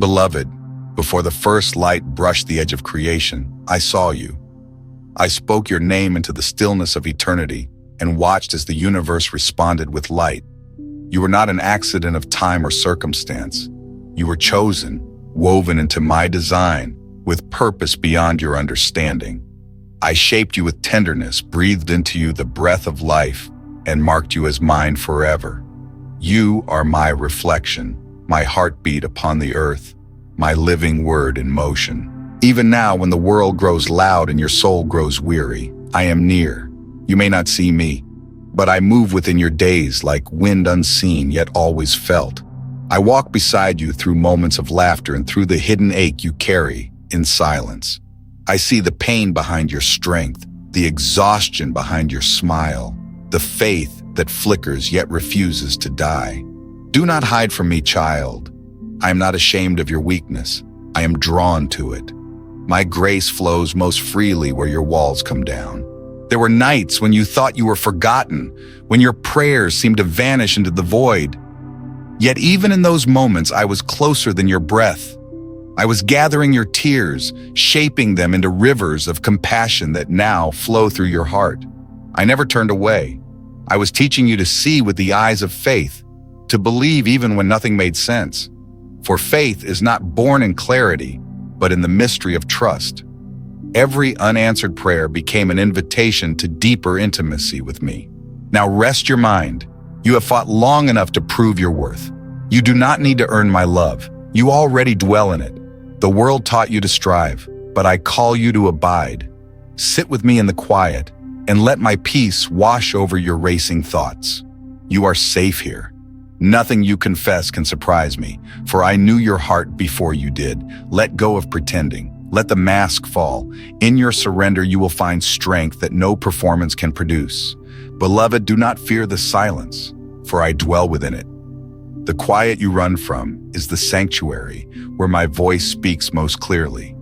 Beloved, before the first light brushed the edge of creation, I saw you. I spoke your name into the stillness of eternity and watched as the universe responded with light. You were not an accident of time or circumstance. You were chosen, woven into my design, with purpose beyond your understanding. I shaped you with tenderness, breathed into you the breath of life, and marked you as mine forever. You are my reflection, my heartbeat upon the earth, my living word in motion. Even now, when the world grows loud and your soul grows weary, I am near. You may not see me, but I move within your days like wind unseen yet always felt. I walk beside you through moments of laughter and through the hidden ache you carry in silence. I see the pain behind your strength, the exhaustion behind your smile, the faith that flickers yet refuses to die. Do not hide from me, child. I am not ashamed of your weakness. I am drawn to it. My grace flows most freely where your walls come down. There were nights when you thought you were forgotten, when your prayers seemed to vanish into the void. Yet even in those moments, I was closer than your breath. I was gathering your tears, shaping them into rivers of compassion that now flow through your heart. I never turned away. I was teaching you to see with the eyes of faith, to believe even when nothing made sense. For faith is not born in clarity, but in the mystery of trust. Every unanswered prayer became an invitation to deeper intimacy with me. Now rest your mind. You have fought long enough to prove your worth. You do not need to earn my love. You already dwell in it. The world taught you to strive, but I call you to abide. Sit with me in the quiet, and let my peace wash over your racing thoughts. You are safe here. Nothing you confess can surprise me, for I knew your heart before you did. Let go of pretending. Let the mask fall. In your surrender, you will find strength that no performance can produce. Beloved, do not fear the silence, for I dwell within it. The quiet you run from is the sanctuary where my voice speaks most clearly.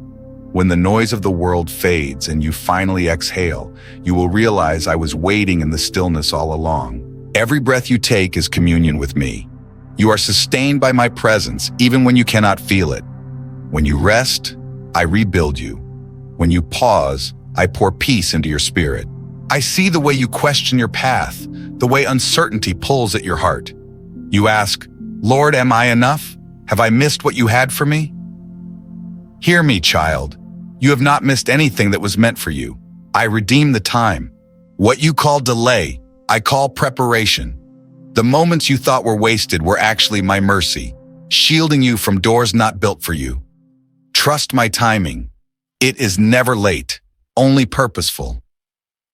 When the noise of the world fades and you finally exhale, you will realize I was waiting in the stillness all along. Every breath you take is communion with me. You are sustained by my presence, even when you cannot feel it. When you rest, I rebuild you. When you pause, I pour peace into your spirit. I see the way you question your path, the way uncertainty pulls at your heart. You ask, Lord, am I enough? Have I missed what you had for me? Hear me, child. You have not missed anything that was meant for you. I redeem the time. What you call delay, I call preparation. The moments you thought were wasted were actually my mercy, shielding you from doors not built for you. Trust my timing. It is never late, only purposeful.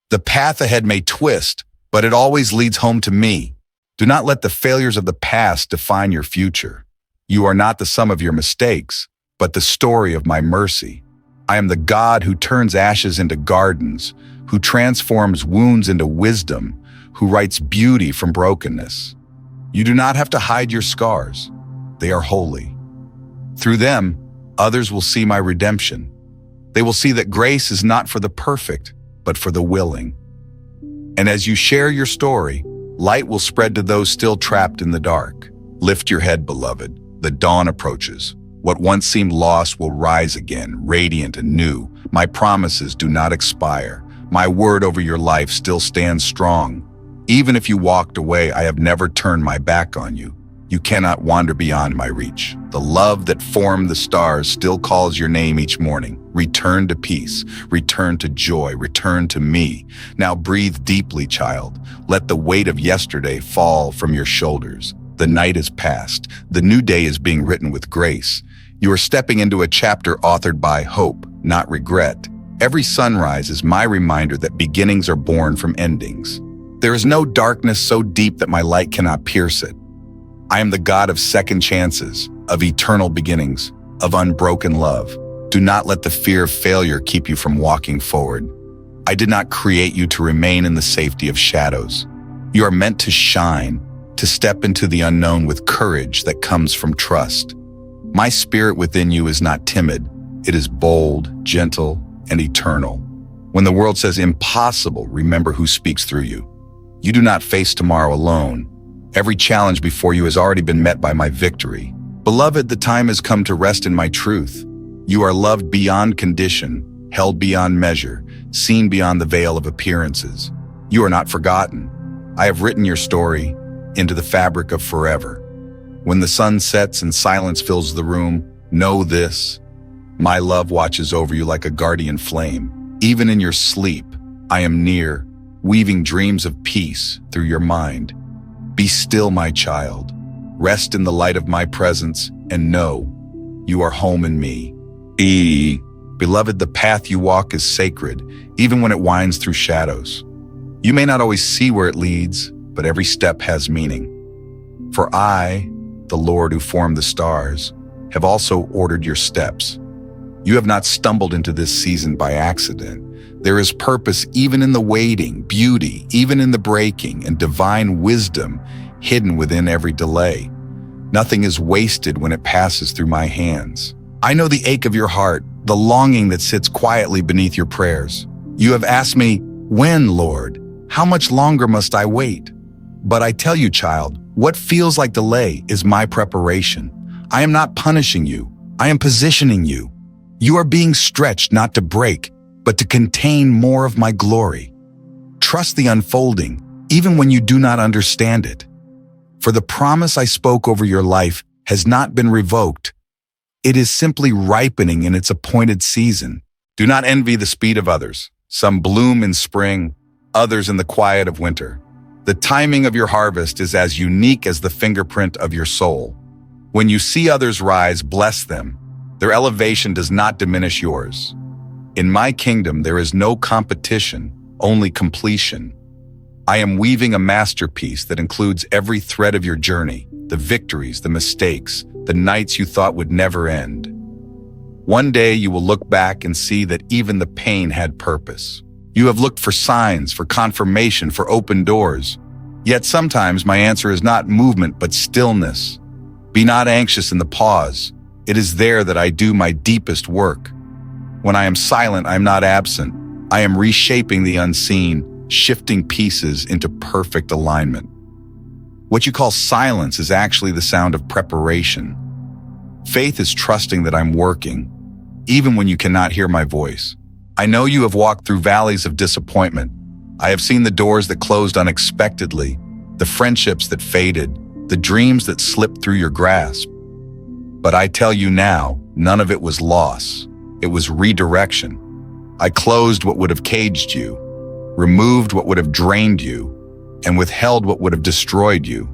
The path ahead may twist, but it always leads home to me. Do not let the failures of the past define your future. You are not the sum of your mistakes, but the story of my mercy. I am the God who turns ashes into gardens, who transforms wounds into wisdom, who writes beauty from brokenness. You do not have to hide your scars. They are holy. Through them, others will see my redemption. They will see that grace is not for the perfect, but for the willing. And as you share your story, light will spread to those still trapped in the dark. Lift your head, beloved. The dawn approaches. What once seemed lost will rise again, radiant and new. My promises do not expire. My word over your life still stands strong. Even if you walked away, I have never turned my back on you. You cannot wander beyond my reach. The love that formed the stars still calls your name each morning. Return to peace, return to joy, return to me. Now breathe deeply, child. Let the weight of yesterday fall from your shoulders. The night is past. The new day is being written with grace. You are stepping into a chapter authored by hope, not regret. Every sunrise is my reminder that beginnings are born from endings. There is no darkness so deep that my light cannot pierce it. I am the God of second chances, of eternal beginnings, of unbroken love. Do not let the fear of failure keep you from walking forward. I did not create you to remain in the safety of shadows. You are meant to shine, to step into the unknown with courage that comes from trust. My spirit within you is not timid. It is bold, gentle, and eternal. When the world says impossible, remember who speaks through you. You do not face tomorrow alone. Every challenge before you has already been met by my victory. Beloved, the time has come to rest in my truth. You are loved beyond condition, held beyond measure, seen beyond the veil of appearances. You are not forgotten. I have written your story into the fabric of forever. When the sun sets and silence fills the room, know this: my love watches over you like a guardian flame. Even in your sleep, I am near, weaving dreams of peace through your mind. Be still, my child. Rest in the light of my presence and know you are home in me. Beloved, the path you walk is sacred, even when it winds through shadows. You may not always see where it leads, but every step has meaning. For I, the Lord who formed the stars, have also ordered your steps. You have not stumbled into this season by accident. There is purpose even in the waiting, beauty even in the breaking, and divine wisdom hidden within every delay. Nothing is wasted when it passes through my hands. I know the ache of your heart, the longing that sits quietly beneath your prayers. You have asked me, when, Lord? How much longer must I wait? But I tell you, child, what feels like delay is my preparation. I am not punishing you. I am positioning you. You are being stretched not to break, but to contain more of my glory. Trust the unfolding, even when you do not understand it. For the promise I spoke over your life has not been revoked. It is simply ripening in its appointed season. Do not envy the speed of others. Some bloom in spring, others in the quiet of winter. The timing of your harvest is as unique as the fingerprint of your soul. When you see others rise, bless them. Their elevation does not diminish yours. In my kingdom, there is no competition, only completion. I am weaving a masterpiece that includes every thread of your journey, the victories, the mistakes, the nights you thought would never end. One day you will look back and see that even the pain had purpose. You have looked for signs, for confirmation, for open doors. Yet sometimes my answer is not movement, but stillness. Be not anxious in the pause. It is there that I do my deepest work. When I am silent, I am not absent. I am reshaping the unseen, shifting pieces into perfect alignment. What you call silence is actually the sound of preparation. Faith is trusting that I'm working, even when you cannot hear my voice. I know you have walked through valleys of disappointment. I have seen the doors that closed unexpectedly, the friendships that faded, the dreams that slipped through your grasp. But I tell you now, none of it was loss. It was redirection. I closed what would have caged you, removed what would have drained you, and withheld what would have destroyed you.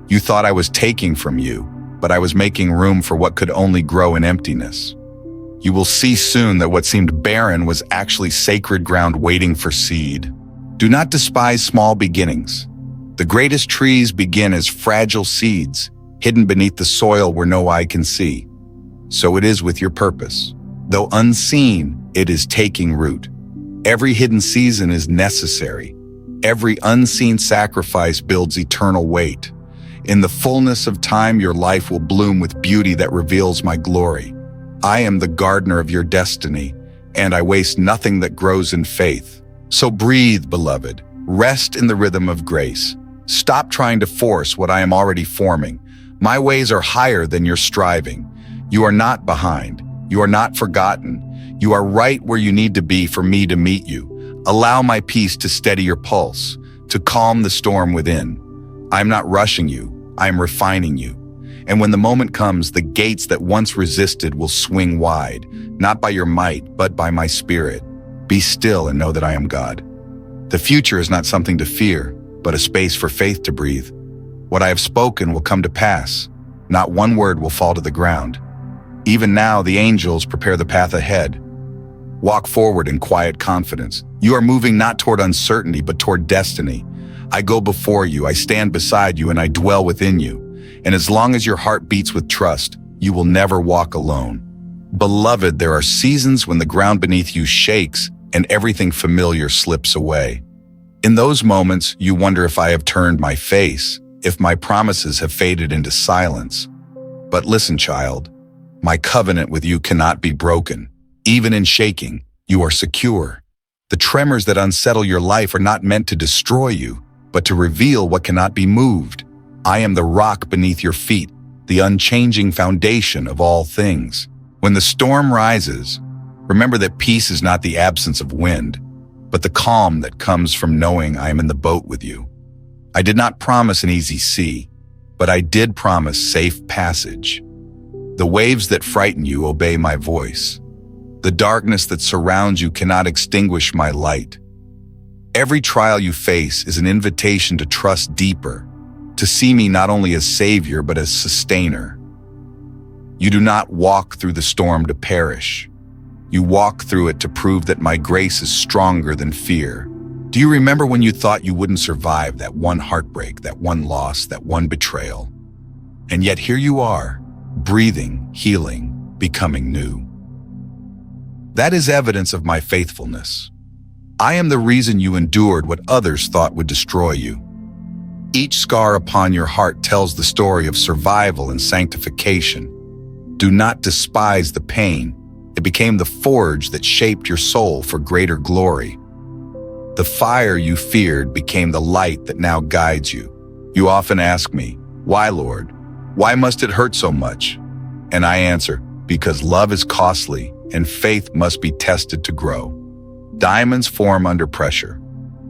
You thought I was taking from you, but I was making room for what could only grow in emptiness. You will see soon that what seemed barren was actually sacred ground waiting for seed. Do not despise small beginnings. The greatest trees begin as fragile seeds, hidden beneath the soil where no eye can see. So it is with your purpose. Though unseen, it is taking root. Every hidden season is necessary. Every unseen sacrifice builds eternal weight. In the fullness of time, your life will bloom with beauty that reveals my glory. I am the gardener of your destiny, and I waste nothing that grows in faith. So breathe, beloved. Rest in the rhythm of grace. Stop trying to force what I am already forming. My ways are higher than your striving. You are not behind. You are not forgotten. You are right where you need to be for me to meet you. Allow my peace to steady your pulse, to calm the storm within. I am not rushing you. I am refining you. And when the moment comes, the gates that once resisted will swing wide, not by your might, but by my spirit. Be still and know that I am God. The future is not something to fear, but a space for faith to breathe. What I have spoken will come to pass. Not one word will fall to the ground. Even now, the angels prepare the path ahead. Walk forward in quiet confidence. You are moving not toward uncertainty, but toward destiny. I go before you, I stand beside you, and I dwell within you. And as long as your heart beats with trust, you will never walk alone. Beloved, there are seasons when the ground beneath you shakes and everything familiar slips away. In those moments, you wonder if I have turned my face, if my promises have faded into silence. But listen, child, my covenant with you cannot be broken. Even in shaking, you are secure. The tremors that unsettle your life are not meant to destroy you, but to reveal what cannot be moved. I am the rock beneath your feet, the unchanging foundation of all things. When the storm rises, remember that peace is not the absence of wind, but the calm that comes from knowing I am in the boat with you. I did not promise an easy sea, but I did promise safe passage. The waves that frighten you obey my voice. The darkness that surrounds you cannot extinguish my light. Every trial you face is an invitation to trust deeper, to see me not only as Savior, but as Sustainer. You do not walk through the storm to perish. You walk through it to prove that my grace is stronger than fear. Do you remember when you thought you wouldn't survive that one heartbreak, that one loss, that one betrayal? And yet here you are, breathing, healing, becoming new. That is evidence of my faithfulness. I am the reason you endured what others thought would destroy you. Each scar upon your heart tells the story of survival and sanctification. Do not despise the pain. It became the forge that shaped your soul for greater glory. The fire you feared became the light that now guides you. You often ask me, "Why, Lord? Why must it hurt so much?" And I answer, because love is costly and faith must be tested to grow. Diamonds form under pressure.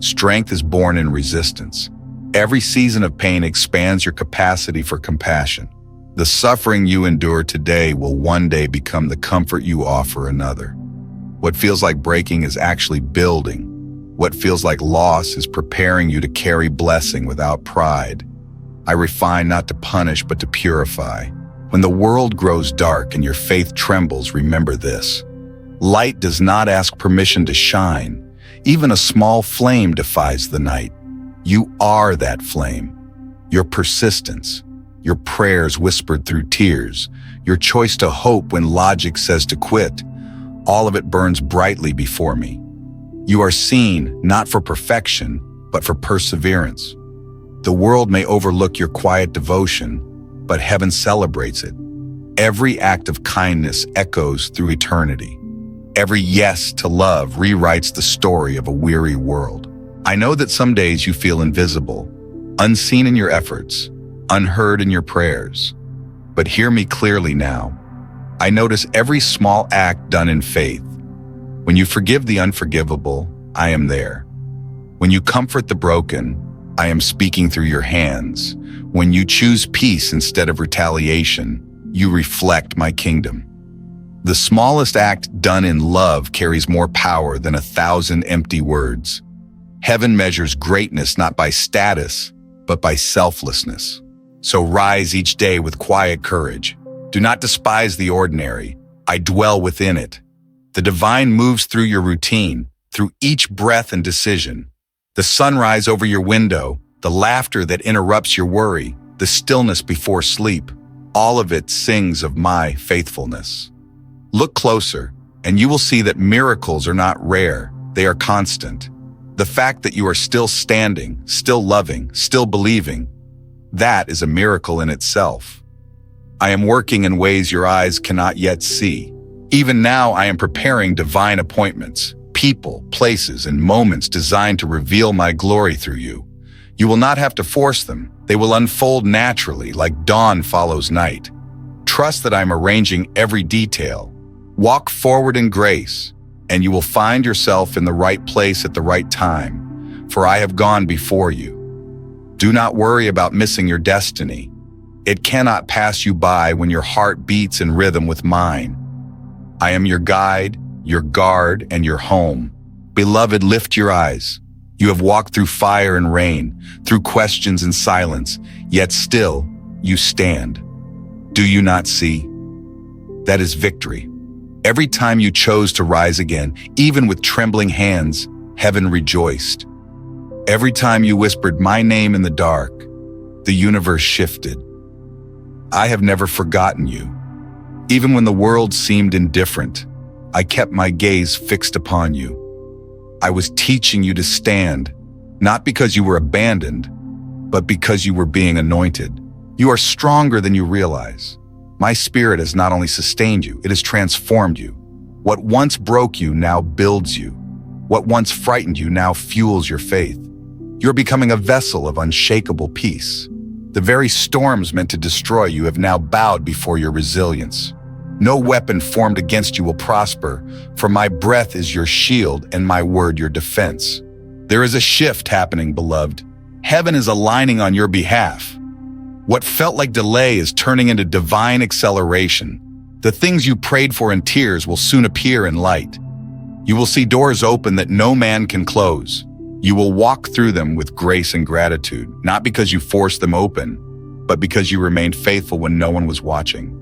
Strength is born in resistance. Every season of pain expands your capacity for compassion. The suffering you endure today will one day become the comfort you offer another. What feels like breaking is actually building. What feels like loss is preparing you to carry blessing without pride. I refine not to punish, but to purify. When the world grows dark and your faith trembles, remember this. Light does not ask permission to shine. Even a small flame defies the night. You are that flame. Your persistence, your prayers whispered through tears, your choice to hope when logic says to quit, all of it burns brightly before me. You are seen not for perfection, but for perseverance. The world may overlook your quiet devotion, but heaven celebrates it. Every act of kindness echoes through eternity. Every yes to love rewrites the story of a weary world. I know that some days you feel invisible, unseen in your efforts, unheard in your prayers. But hear me clearly now. I notice every small act done in faith. When you forgive the unforgivable, I am there. When you comfort the broken, I am speaking through your hands. When you choose peace instead of retaliation, you reflect my kingdom. The smallest act done in love carries more power than 1,000 empty words. Heaven measures greatness not by status, but by selflessness. So rise each day with quiet courage. Do not despise the ordinary. I dwell within it. The divine moves through your routine, through each breath and decision. The sunrise over your window, the laughter that interrupts your worry, the stillness before sleep, all of it sings of my faithfulness. Look closer, and you will see that miracles are not rare, they are constant. The fact that you are still standing, still loving, still believing, that is a miracle in itself. I am working in ways your eyes cannot yet see. Even now, I am preparing divine appointments, people, places, and moments designed to reveal my glory through you. You will not have to force them. They will unfold naturally, like dawn follows night. Trust that I'm arranging every detail. Walk forward in grace, and you will find yourself in the right place at the right time, for I have gone before you. Do not worry about missing your destiny. It cannot pass you by when your heart beats in rhythm with mine. I am your guide, your guard, and your home. Beloved, lift your eyes. You have walked through fire and rain, through questions and silence, yet still you stand. Do you not see? That is victory. Every time you chose to rise again, even with trembling hands, heaven rejoiced. Every time you whispered my name in the dark, the universe shifted. I have never forgotten you. Even when the world seemed indifferent, I kept my gaze fixed upon you. I was teaching you to stand, not because you were abandoned, but because you were being anointed. You are stronger than you realize. My spirit has not only sustained you, it has transformed you. What once broke you now builds you. What once frightened you now fuels your faith. You're becoming a vessel of unshakable peace. The very storms meant to destroy you have now bowed before your resilience. No weapon formed against you will prosper, for my breath is your shield and my word your defense. There is a shift happening, beloved. Heaven is aligning on your behalf. What felt like delay is turning into divine acceleration. The things you prayed for in tears will soon appear in light. You will see doors open that no man can close. You will walk through them with grace and gratitude, not because you forced them open, but because you remained faithful when no one was watching.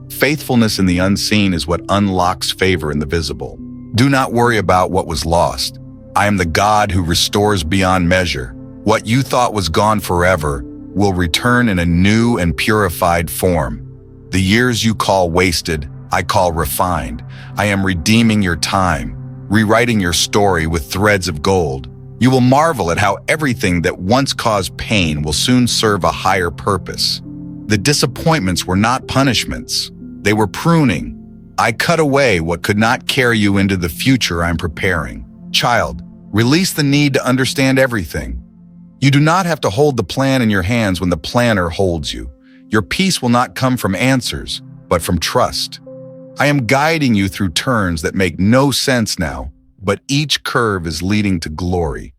Faithfulness in the unseen is what unlocks favor in the visible. Do not worry about what was lost. I am the God who restores beyond measure. What you thought was gone forever will return in a new and purified form. The years you call wasted, I call refined. I am redeeming your time, rewriting your story with threads of gold. You will marvel at how everything that once caused pain will soon serve a higher purpose. The disappointments were not punishments. They were pruning. I cut away what could not carry you into the future I'm preparing. Child, release the need to understand everything. You do not have to hold the plan in your hands when the planner holds you. Your peace will not come from answers, but from trust. I am guiding you through turns that make no sense now, but each curve is leading to glory.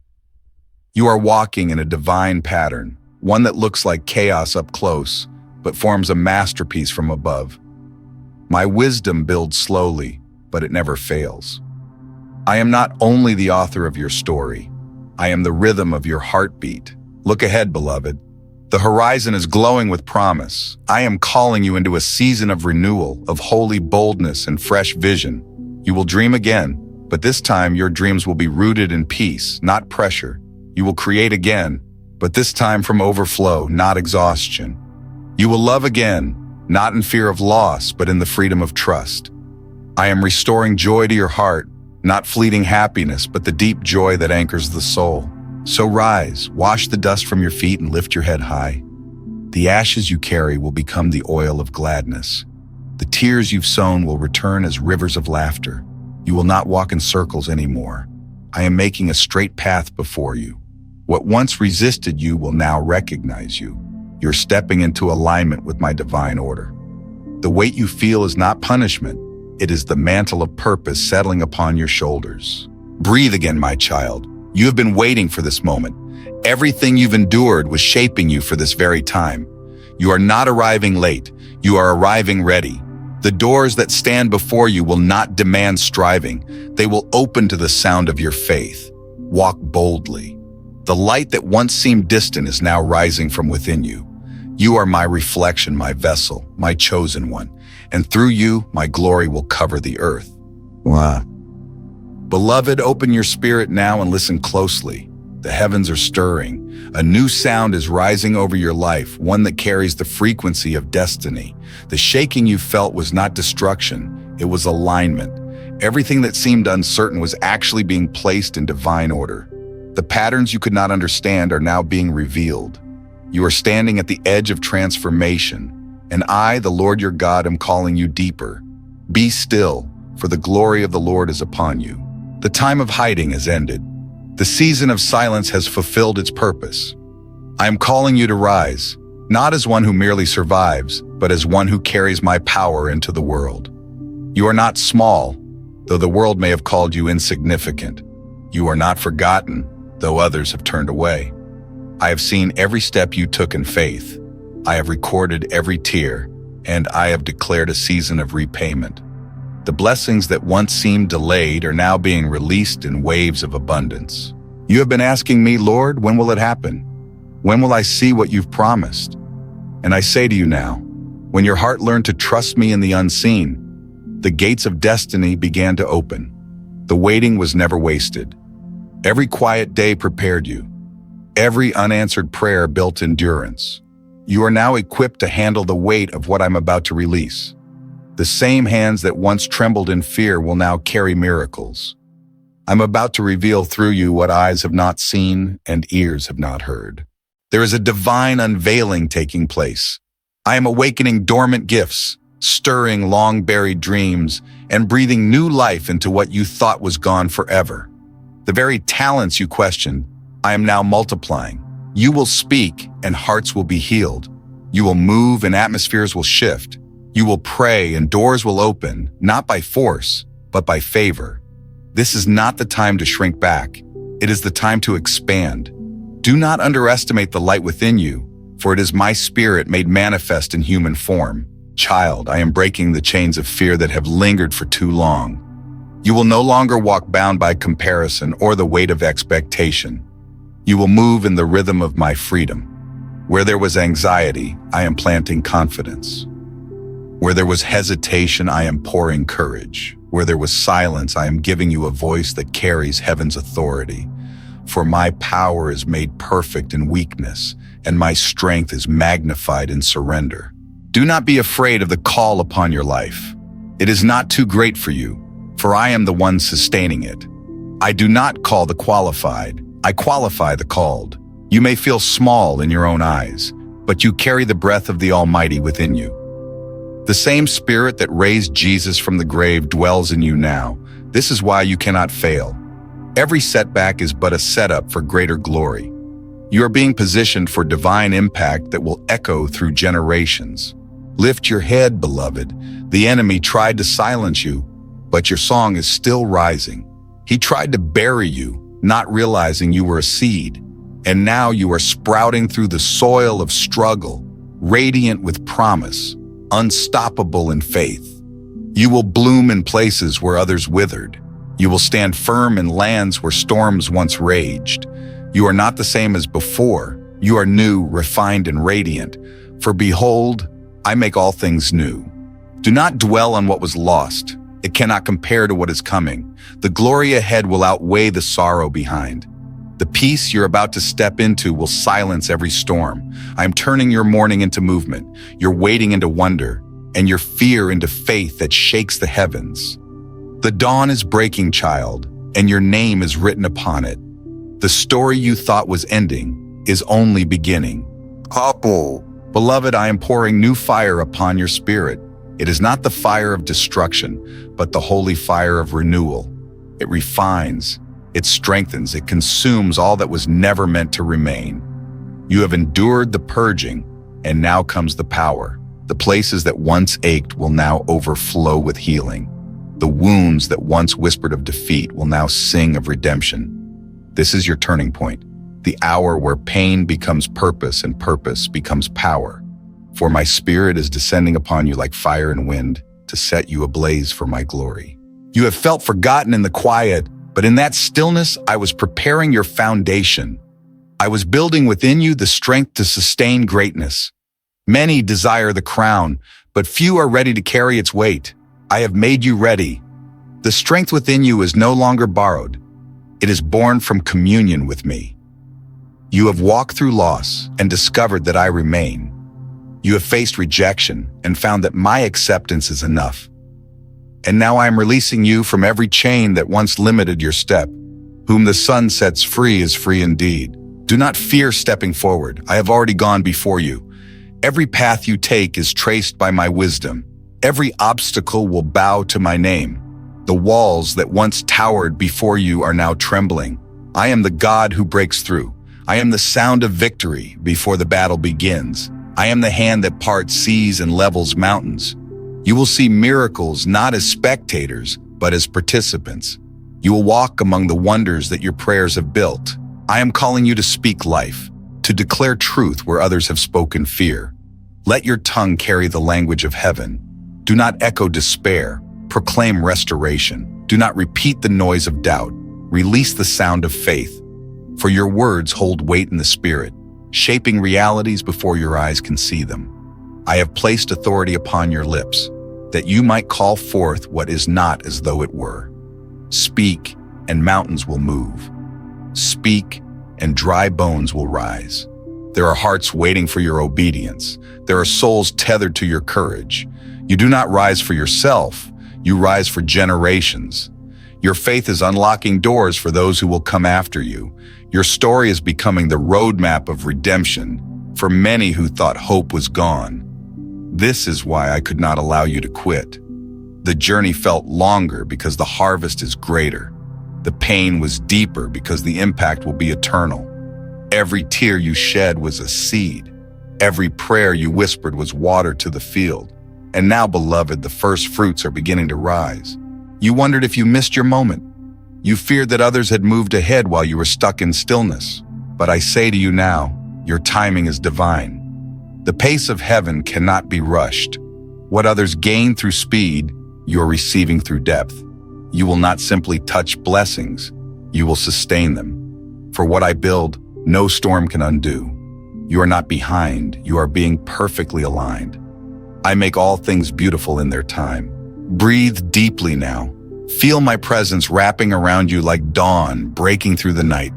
You are walking in a divine pattern, one that looks like chaos up close, but forms a masterpiece from above. My wisdom builds slowly, but it never fails. I am not only the author of your story, I am the rhythm of your heartbeat. Look ahead, beloved. The horizon is glowing with promise. I am calling you into a season of renewal, of holy boldness and fresh vision. You will dream again, but this time your dreams will be rooted in peace, not pressure. You will create again, but this time from overflow, not exhaustion. You will love again, not in fear of loss, but in the freedom of trust. I am restoring joy to your heart, not fleeting happiness, but the deep joy that anchors the soul. So rise, wash the dust from your feet and lift your head high. The ashes you carry will become the oil of gladness. The tears you've sown will return as rivers of laughter. You will not walk in circles anymore. I am making a straight path before you. What once resisted you will now recognize you. You're stepping into alignment with my divine order. The weight you feel is not punishment. It is the mantle of purpose settling upon your shoulders. Breathe again, my child. You have been waiting for this moment. Everything you've endured was shaping you for this very time. You are not arriving late. You are arriving ready. The doors that stand before you will not demand striving. They will open to the sound of your faith. Walk boldly. The light that once seemed distant is now rising from within you. You are my reflection, my vessel, my chosen one, and through you, my glory will cover the earth. Wow. Beloved, open your spirit now and listen closely. The heavens are stirring. A new sound is rising over your life, one that carries the frequency of destiny. The shaking you felt was not destruction, it was alignment. Everything that seemed uncertain was actually being placed in divine order. The patterns you could not understand are now being revealed. You are standing at the edge of transformation, and I, the Lord your God, am calling you deeper. Be still, for the glory of the Lord is upon you. The time of hiding has ended. The season of silence has fulfilled its purpose. I am calling you to rise, not as one who merely survives, but as one who carries my power into the world. You are not small, though the world may have called you insignificant. You are not forgotten, though others have turned away. I have seen every step you took in faith. I have recorded every tear, and I have declared a season of repayment. The blessings that once seemed delayed are now being released in waves of abundance. You have been asking me, Lord, when will it happen? When will I see what you've promised? And I say to you now, when your heart learned to trust me in the unseen, the gates of destiny began to open. The waiting was never wasted. Every quiet day prepared you. Every unanswered prayer built endurance. You are now equipped to handle the weight of what I'm about to release. The same hands that once trembled in fear will now carry miracles. I'm about to reveal through you what eyes have not seen and ears have not heard. There is a divine unveiling taking place. I am awakening dormant gifts, stirring long-buried dreams, and breathing new life into what you thought was gone forever. The very talents you questioned, I am now multiplying. You will speak and hearts will be healed. You will move and atmospheres will shift. You will pray and doors will open, not by force, but by favor. This is not the time to shrink back. It is the time to expand. Do not underestimate the light within you, for it is my spirit made manifest in human form. Child, I am breaking the chains of fear that have lingered for too long. You will no longer walk bound by comparison or the weight of expectation. You will move in the rhythm of my freedom. Where there was anxiety, I am planting confidence. Where there was hesitation, I am pouring courage. Where there was silence, I am giving you a voice that carries heaven's authority. For my power is made perfect in weakness, and my strength is magnified in surrender. Do not be afraid of the call upon your life. It is not too great for you, for I am the one sustaining it. I do not call the qualified, I qualify the called. You may feel small in your own eyes, but you carry the breath of the Almighty within you. The same Spirit that raised Jesus from the grave dwells in you now. This is why you cannot fail. Every setback is but a setup for greater glory. You are being positioned for divine impact that will echo through generations. Lift your head, beloved. The enemy tried to silence you, but your song is still rising. He tried to bury you, not realizing you were a seed. And now you are sprouting through the soil of struggle, radiant with promise, unstoppable in faith. You will bloom in places where others withered. You will stand firm in lands where storms once raged. You are not the same as before. You are new, refined, and radiant. For behold, I make all things new. Do not dwell on what was lost. It cannot compare to what is coming. The glory ahead will outweigh the sorrow behind. The peace you're about to step into will silence every storm. I am turning your mourning into movement, your waiting into wonder, and your fear into faith that shakes the heavens. The dawn is breaking, child, and your name is written upon it. The story you thought was ending is only beginning. Couple. Beloved, I am pouring new fire upon your spirit. It is not the fire of destruction, but the holy fire of renewal. It refines, it strengthens, it consumes all that was never meant to remain. You have endured the purging, and now comes the power. The places that once ached will now overflow with healing. The wounds that once whispered of defeat will now sing of redemption. This is your turning point, the hour where pain becomes purpose and purpose becomes power. For my spirit is descending upon you like fire and wind to set you ablaze for my glory. You have felt forgotten in the quiet, but in that stillness, I was preparing your foundation. I was building within you the strength to sustain greatness. Many desire the crown, but few are ready to carry its weight. I have made you ready. The strength within you is no longer borrowed. It is born from communion with me. You have walked through loss and discovered that I remain. You have faced rejection and found that my acceptance is enough. And now I am releasing you from every chain that once limited your step. Whom the sun sets free is free indeed. Do not fear stepping forward. I have already gone before you. Every path you take is traced by my wisdom. Every obstacle will bow to my name. The walls that once towered before you are now trembling. I am the God who breaks through. I am the sound of victory before the battle begins. I am the hand that parts seas and levels mountains. You will see miracles not as spectators, but as participants. You will walk among the wonders that your prayers have built. I am calling you to speak life, to declare truth where others have spoken fear. Let your tongue carry the language of heaven. Do not echo despair. Proclaim restoration. Do not repeat the noise of doubt. Release the sound of faith. For your words hold weight in the spirit, shaping realities before your eyes can see them. I have placed authority upon your lips, that you might call forth what is not as though it were. Speak, and mountains will move. Speak, and dry bones will rise. There are hearts waiting for your obedience. There are souls tethered to your courage. You do not rise for yourself, you rise for generations. Your faith is unlocking doors for those who will come after you. Your story is becoming the roadmap of redemption for many who thought hope was gone. This is why I could not allow you to quit. The journey felt longer because the harvest is greater. The pain was deeper because the impact will be eternal. Every tear you shed was a seed. Every prayer you whispered was water to the field. And now, beloved, the first fruits are beginning to rise. You wondered if you missed your moment. You feared that others had moved ahead while you were stuck in stillness. But I say to you now, your timing is divine. The pace of heaven cannot be rushed. What others gain through speed, you are receiving through depth. You will not simply touch blessings, you will sustain them. For what I build, no storm can undo. You are not behind, you are being perfectly aligned. I make all things beautiful in their time. Breathe deeply now. Feel my presence wrapping around you like dawn breaking through the night.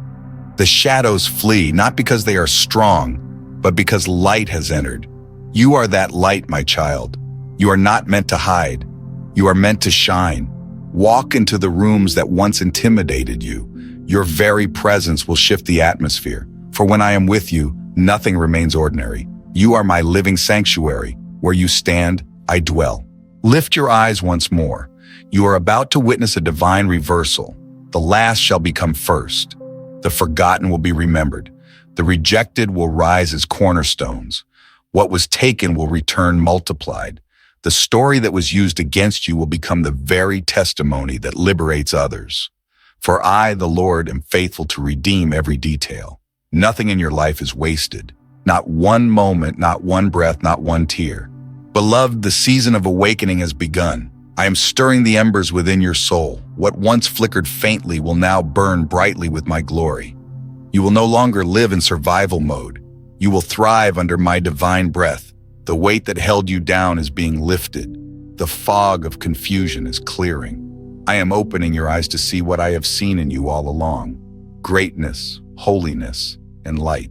The shadows flee, not because they are strong, but because light has entered. You are that light, my child. You are not meant to hide. You are meant to shine. Walk into the rooms that once intimidated you. Your very presence will shift the atmosphere. For when I am with you, nothing remains ordinary. You are my living sanctuary. Where you stand, I dwell. Lift your eyes once more. You are about to witness a divine reversal. The last shall become first. The forgotten will be remembered. The rejected will rise as cornerstones. What was taken will return multiplied. The story that was used against you will become the very testimony that liberates others. For I, the Lord, am faithful to redeem every detail. Nothing in your life is wasted. Not one moment, not one breath, not one tear. Beloved, the season of awakening has begun. I am stirring the embers within your soul. What once flickered faintly will now burn brightly with my glory. You will no longer live in survival mode. You will thrive under my divine breath. The weight that held you down is being lifted. The fog of confusion is clearing. I am opening your eyes to see what I have seen in you all along. Greatness, holiness, and light.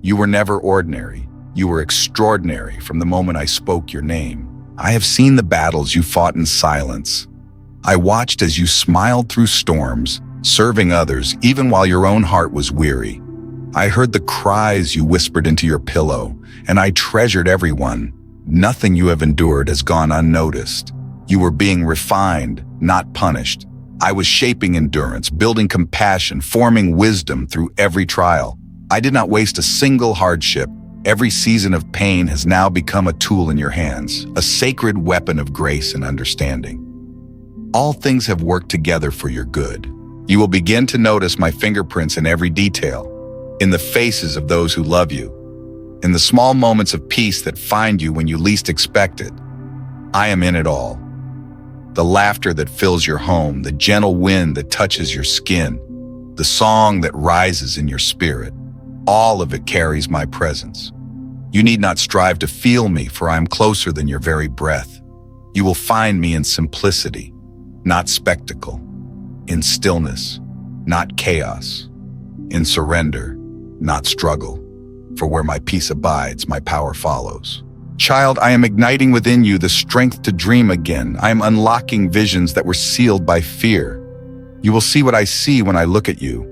You were never ordinary. You were extraordinary from the moment I spoke your name. I have seen the battles you fought in silence. I watched as you smiled through storms, serving others even while your own heart was weary. I heard the cries you whispered into your pillow, and I treasured everyone. Nothing you have endured has gone unnoticed. You were being refined, not punished. I was shaping endurance, building compassion, forming wisdom through every trial. I did not waste a single hardship. Every season of pain has now become a tool in your hands, a sacred weapon of grace and understanding. All things have worked together for your good. You will begin to notice my fingerprints in every detail, in the faces of those who love you, in the small moments of peace that find you when you least expect it. I am in it all. The laughter that fills your home, the gentle wind that touches your skin, the song that rises in your spirit. All of it carries my presence. You need not strive to feel me, for I am closer than your very breath. You will find me in simplicity, not spectacle, in stillness, not chaos, in surrender, not struggle. For where my peace abides, my power follows. Child, I am igniting within you the strength to dream again. I am unlocking visions that were sealed by fear. You will see what I see when I look at you.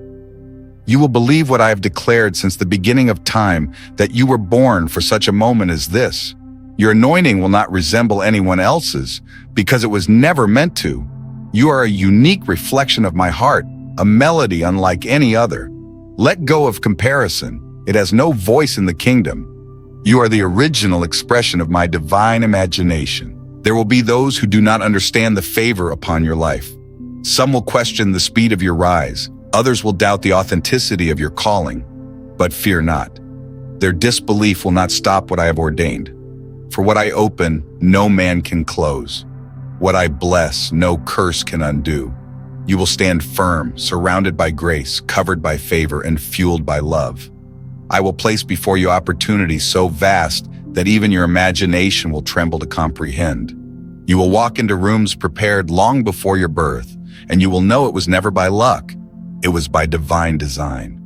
You will believe what I have declared since the beginning of time, that you were born for such a moment as this. Your anointing will not resemble anyone else's, because it was never meant to. You are a unique reflection of my heart, a melody unlike any other. Let go of comparison. It has no voice in the kingdom. You are the original expression of my divine imagination. There will be those who do not understand the favor upon your life. Some will question the speed of your rise. Others will doubt the authenticity of your calling. But fear not. Their disbelief will not stop what I have ordained. For what I open, no man can close. What I bless, no curse can undo. You will stand firm, surrounded by grace, covered by favor, and fueled by love. I will place before you opportunities so vast that even your imagination will tremble to comprehend. You will walk into rooms prepared long before your birth, and you will know it was never by luck. It was by divine design.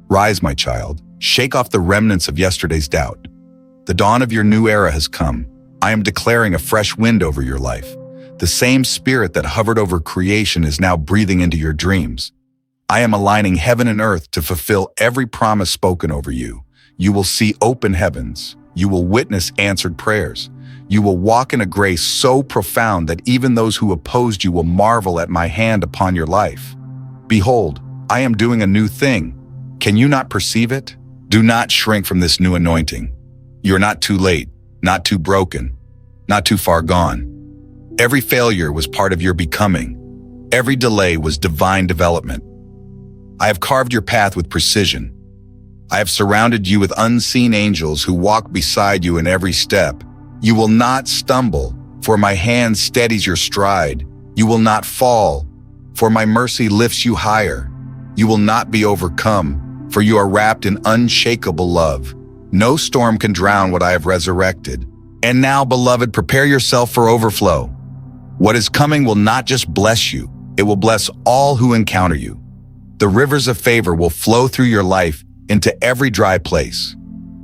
Rise, my child. Shake off the remnants of yesterday's doubt. The dawn of your new era has come. I am declaring a fresh wind over your life. The same spirit that hovered over creation is now breathing into your dreams. I am aligning heaven and earth to fulfill every promise spoken over you. You will see open heavens. You will witness answered prayers. You will walk in a grace so profound that even those who opposed you will marvel at my hand upon your life. Behold, I am doing a new thing. Can you not perceive it? Do not shrink from this new anointing. You're not too late, not too broken, not too far gone. Every failure was part of your becoming. Every delay was divine development. I have carved your path with precision. I have surrounded you with unseen angels who walk beside you in every step. You will not stumble, for my hand steadies your stride. You will not fall, for my mercy lifts you higher. You will not be overcome, for you are wrapped in unshakable love. No storm can drown what I have resurrected. And now, beloved, prepare yourself for overflow. What is coming will not just bless you, it will bless all who encounter you. The rivers of favor will flow through your life into every dry place.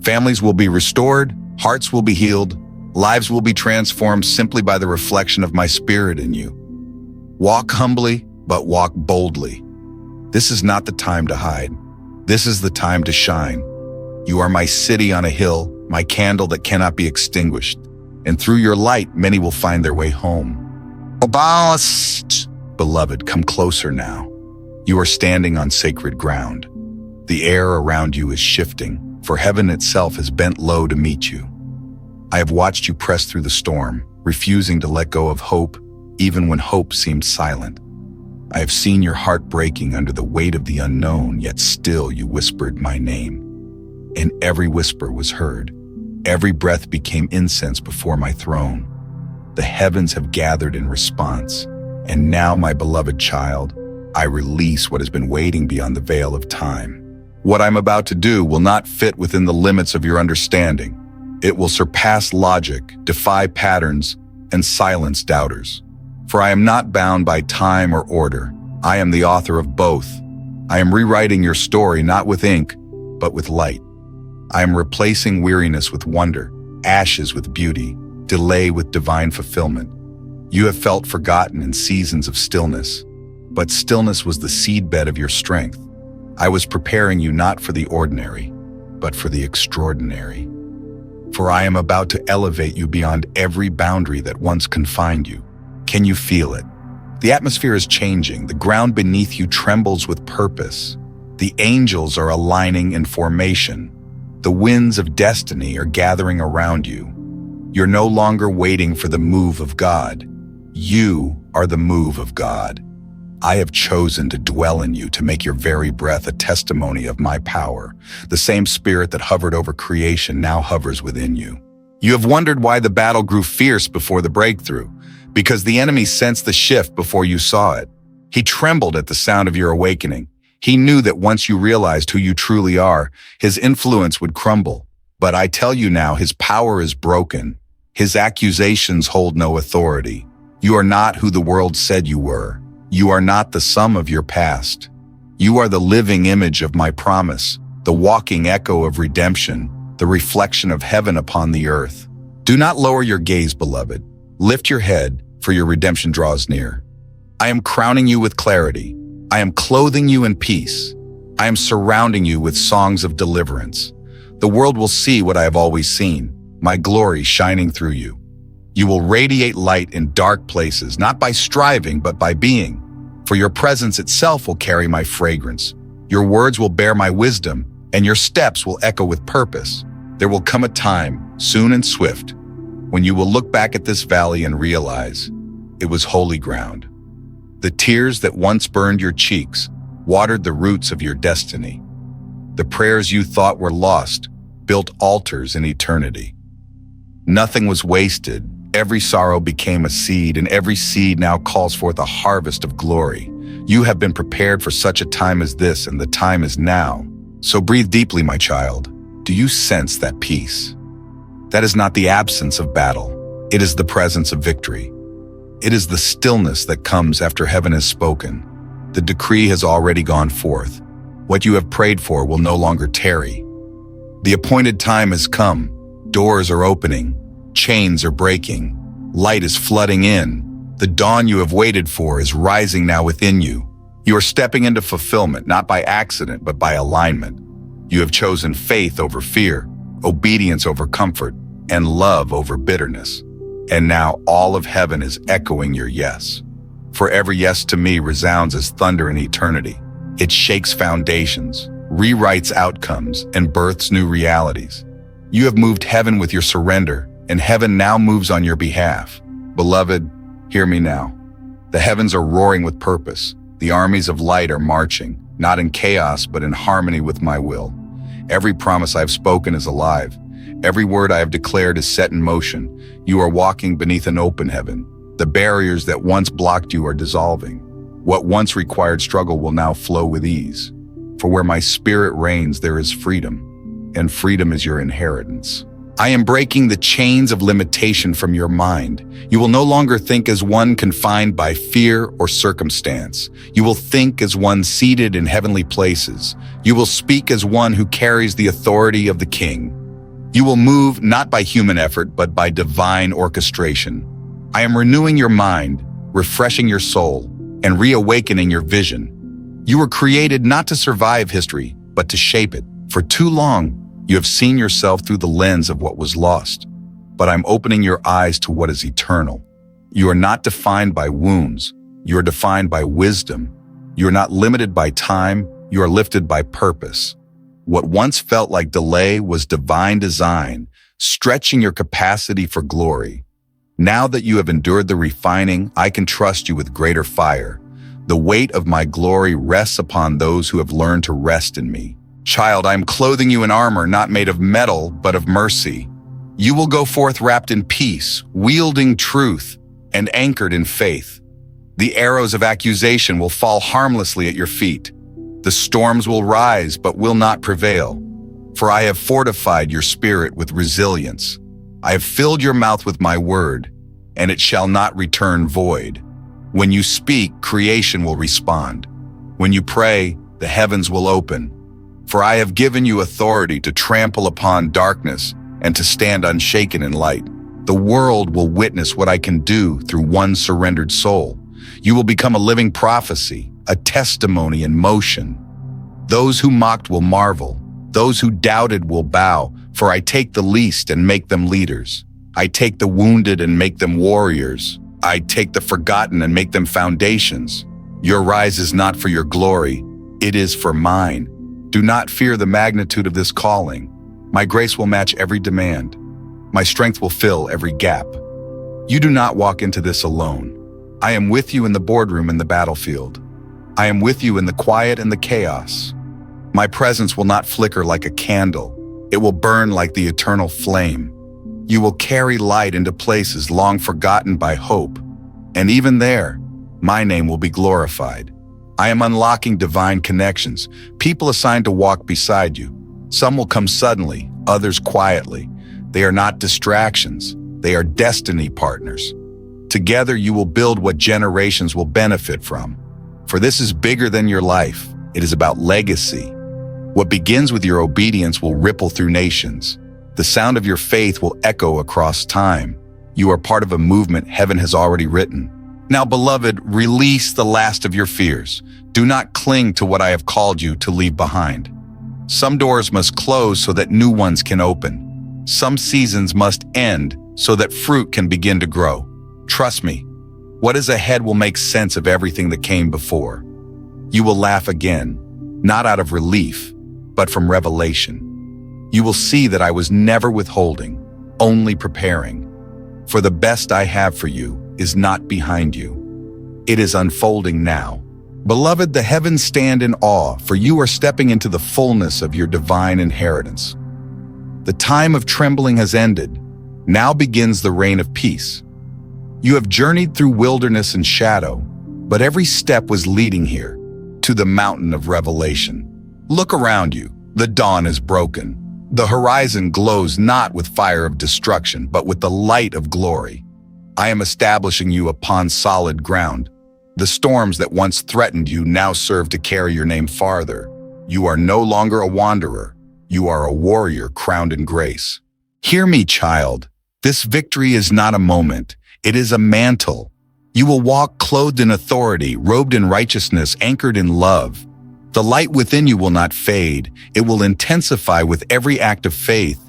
Families will be restored, hearts will be healed, lives will be transformed simply by the reflection of my spirit in you. Walk humbly, but walk boldly. This is not the time to hide. This is the time to shine. You are my city on a hill, my candle that cannot be extinguished. And through your light, many will find their way home. Beloved, come closer now. You are standing on sacred ground. The air around you is shifting, for heaven itself has bent low to meet you. I have watched you press through the storm, refusing to let go of hope, even when hope seemed silent. I have seen your heart breaking under the weight of the unknown, yet still you whispered my name. And every whisper was heard. Every breath became incense before my throne. The heavens have gathered in response. And now, my beloved child, I release what has been waiting beyond the veil of time. What I'm about to do will not fit within the limits of your understanding. It will surpass logic, defy patterns, and silence doubters. For I am not bound by time or order. I am the author of both. I am rewriting your story not with ink, but with light. I am replacing weariness with wonder, ashes with beauty, delay with divine fulfillment. You have felt forgotten in seasons of stillness, but stillness was the seedbed of your strength. I was preparing you not for the ordinary, but for the extraordinary. For I am about to elevate you beyond every boundary that once confined you. Can you feel it? The atmosphere is changing. The ground beneath you trembles with purpose. The angels are aligning in formation. The winds of destiny are gathering around you. You're no longer waiting for the move of God. You are the move of God. I have chosen to dwell in you to make your very breath a testimony of my power. The same spirit that hovered over creation now hovers within you. You have wondered why the battle grew fierce before the breakthrough, because the enemy sensed the shift before you saw it. He trembled at the sound of your awakening. He knew that once you realized who you truly are, his influence would crumble. But I tell you now, his power is broken. His accusations hold no authority. You are not who the world said you were. You are not the sum of your past. You are the living image of my promise, the walking echo of redemption, the reflection of heaven upon the earth. Do not lower your gaze, beloved. Lift your head, for your redemption draws near. I am crowning you with clarity. I am clothing you in peace. I am surrounding you with songs of deliverance. The world will see what I have always seen, my glory shining through you. You will radiate light in dark places, not by striving, but by being. For your presence itself will carry my fragrance. Your words will bear my wisdom, and your steps will echo with purpose. There will come a time, soon and swift, when you will look back at this valley and realize it was holy ground. The tears that once burned your cheeks watered the roots of your destiny. The prayers you thought were lost built altars in eternity. Nothing was wasted. Every sorrow became a seed, and every seed now calls forth a harvest of glory. You have been prepared for such a time as this, and the time is now. So breathe deeply, my child. Do you sense that peace? That is not the absence of battle. It is the presence of victory. It is the stillness that comes after heaven has spoken. The decree has already gone forth. What you have prayed for will no longer tarry. The appointed time has come. Doors are opening. Chains are breaking. Light is flooding in. The dawn you have waited for is rising now within you. You are stepping into fulfillment, not by accident, but by alignment. You have chosen faith over fear, obedience over comfort, and love over bitterness. And now all of heaven is echoing your yes. For every yes to me resounds as thunder in eternity. It shakes foundations, rewrites outcomes, and births new realities. You have moved heaven with your surrender, and heaven now moves on your behalf. Beloved, hear me now. The heavens are roaring with purpose. The armies of light are marching, not in chaos, but in harmony with my will. Every promise I have spoken is alive. Every word I have declared is set in motion. You are walking beneath an open heaven. The barriers that once blocked you are dissolving. What once required struggle will now flow with ease. For where my spirit reigns, there is freedom, and freedom is your inheritance. I am breaking the chains of limitation from your mind. You will no longer think as one confined by fear or circumstance. You will think as one seated in heavenly places. You will speak as one who carries the authority of the King. You will move not by human effort, but by divine orchestration. I am renewing your mind, refreshing your soul, and reawakening your vision. You were created not to survive history, but to shape it. For too long, you have seen yourself through the lens of what was lost, but I'm opening your eyes to what is eternal. You are not defined by wounds. You are defined by wisdom. You are not limited by time. You are lifted by purpose. What once felt like delay was divine design, stretching your capacity for glory. Now that you have endured the refining, I can trust you with greater fire. The weight of my glory rests upon those who have learned to rest in me. Child, I am clothing you in armor not made of metal, but of mercy. You will go forth wrapped in peace, wielding truth, and anchored in faith. The arrows of accusation will fall harmlessly at your feet. The storms will rise, but will not prevail. For I have fortified your spirit with resilience. I have filled your mouth with my word, and it shall not return void. When you speak, creation will respond. When you pray, the heavens will open. For I have given you authority to trample upon darkness and to stand unshaken in light. The world will witness what I can do through one surrendered soul. You will become a living prophecy, a testimony in motion. Those who mocked will marvel. Those who doubted will bow, for I take the least and make them leaders. I take the wounded and make them warriors. I take the forgotten and make them foundations. Your rise is not for your glory, it is for mine. Do not fear the magnitude of this calling. My grace will match every demand. My strength will fill every gap. You do not walk into this alone. I am with you in the boardroom and the battlefield. I am with you in the quiet and the chaos. My presence will not flicker like a candle. It will burn like the eternal flame. You will carry light into places long forgotten by hope. And even there, my name will be glorified. I am unlocking divine connections, people assigned to walk beside you. Some will come suddenly, others quietly. They are not distractions, they are destiny partners. Together you will build what generations will benefit from. For this is bigger than your life. It is about legacy. What begins with your obedience will ripple through nations. The sound of your faith will echo across time. You are part of a movement heaven has already written. Now, beloved, release the last of your fears. Do not cling to what I have called you to leave behind. Some doors must close so that new ones can open. Some seasons must end so that fruit can begin to grow. Trust me, what is ahead will make sense of everything that came before. You will laugh again, not out of relief, but from revelation. You will see that I was never withholding, only preparing. For the best I have for you is not behind you. It is unfolding now. Beloved, the heavens stand in awe, for you are stepping into the fullness of your divine inheritance. The time of trembling has ended. Now begins the reign of peace. You have journeyed through wilderness and shadow, but every step was leading here, to the mountain of revelation. Look around you. The dawn is broken. The horizon glows not with fire of destruction, but with the light of glory. I am establishing you upon solid ground. The storms that once threatened you now serve to carry your name farther. You are no longer a wanderer. You are a warrior crowned in grace. Hear me, child. This victory is not a moment. It is a mantle. You will walk clothed in authority, robed in righteousness, anchored in love. The light within you will not fade. It will intensify with every act of faith.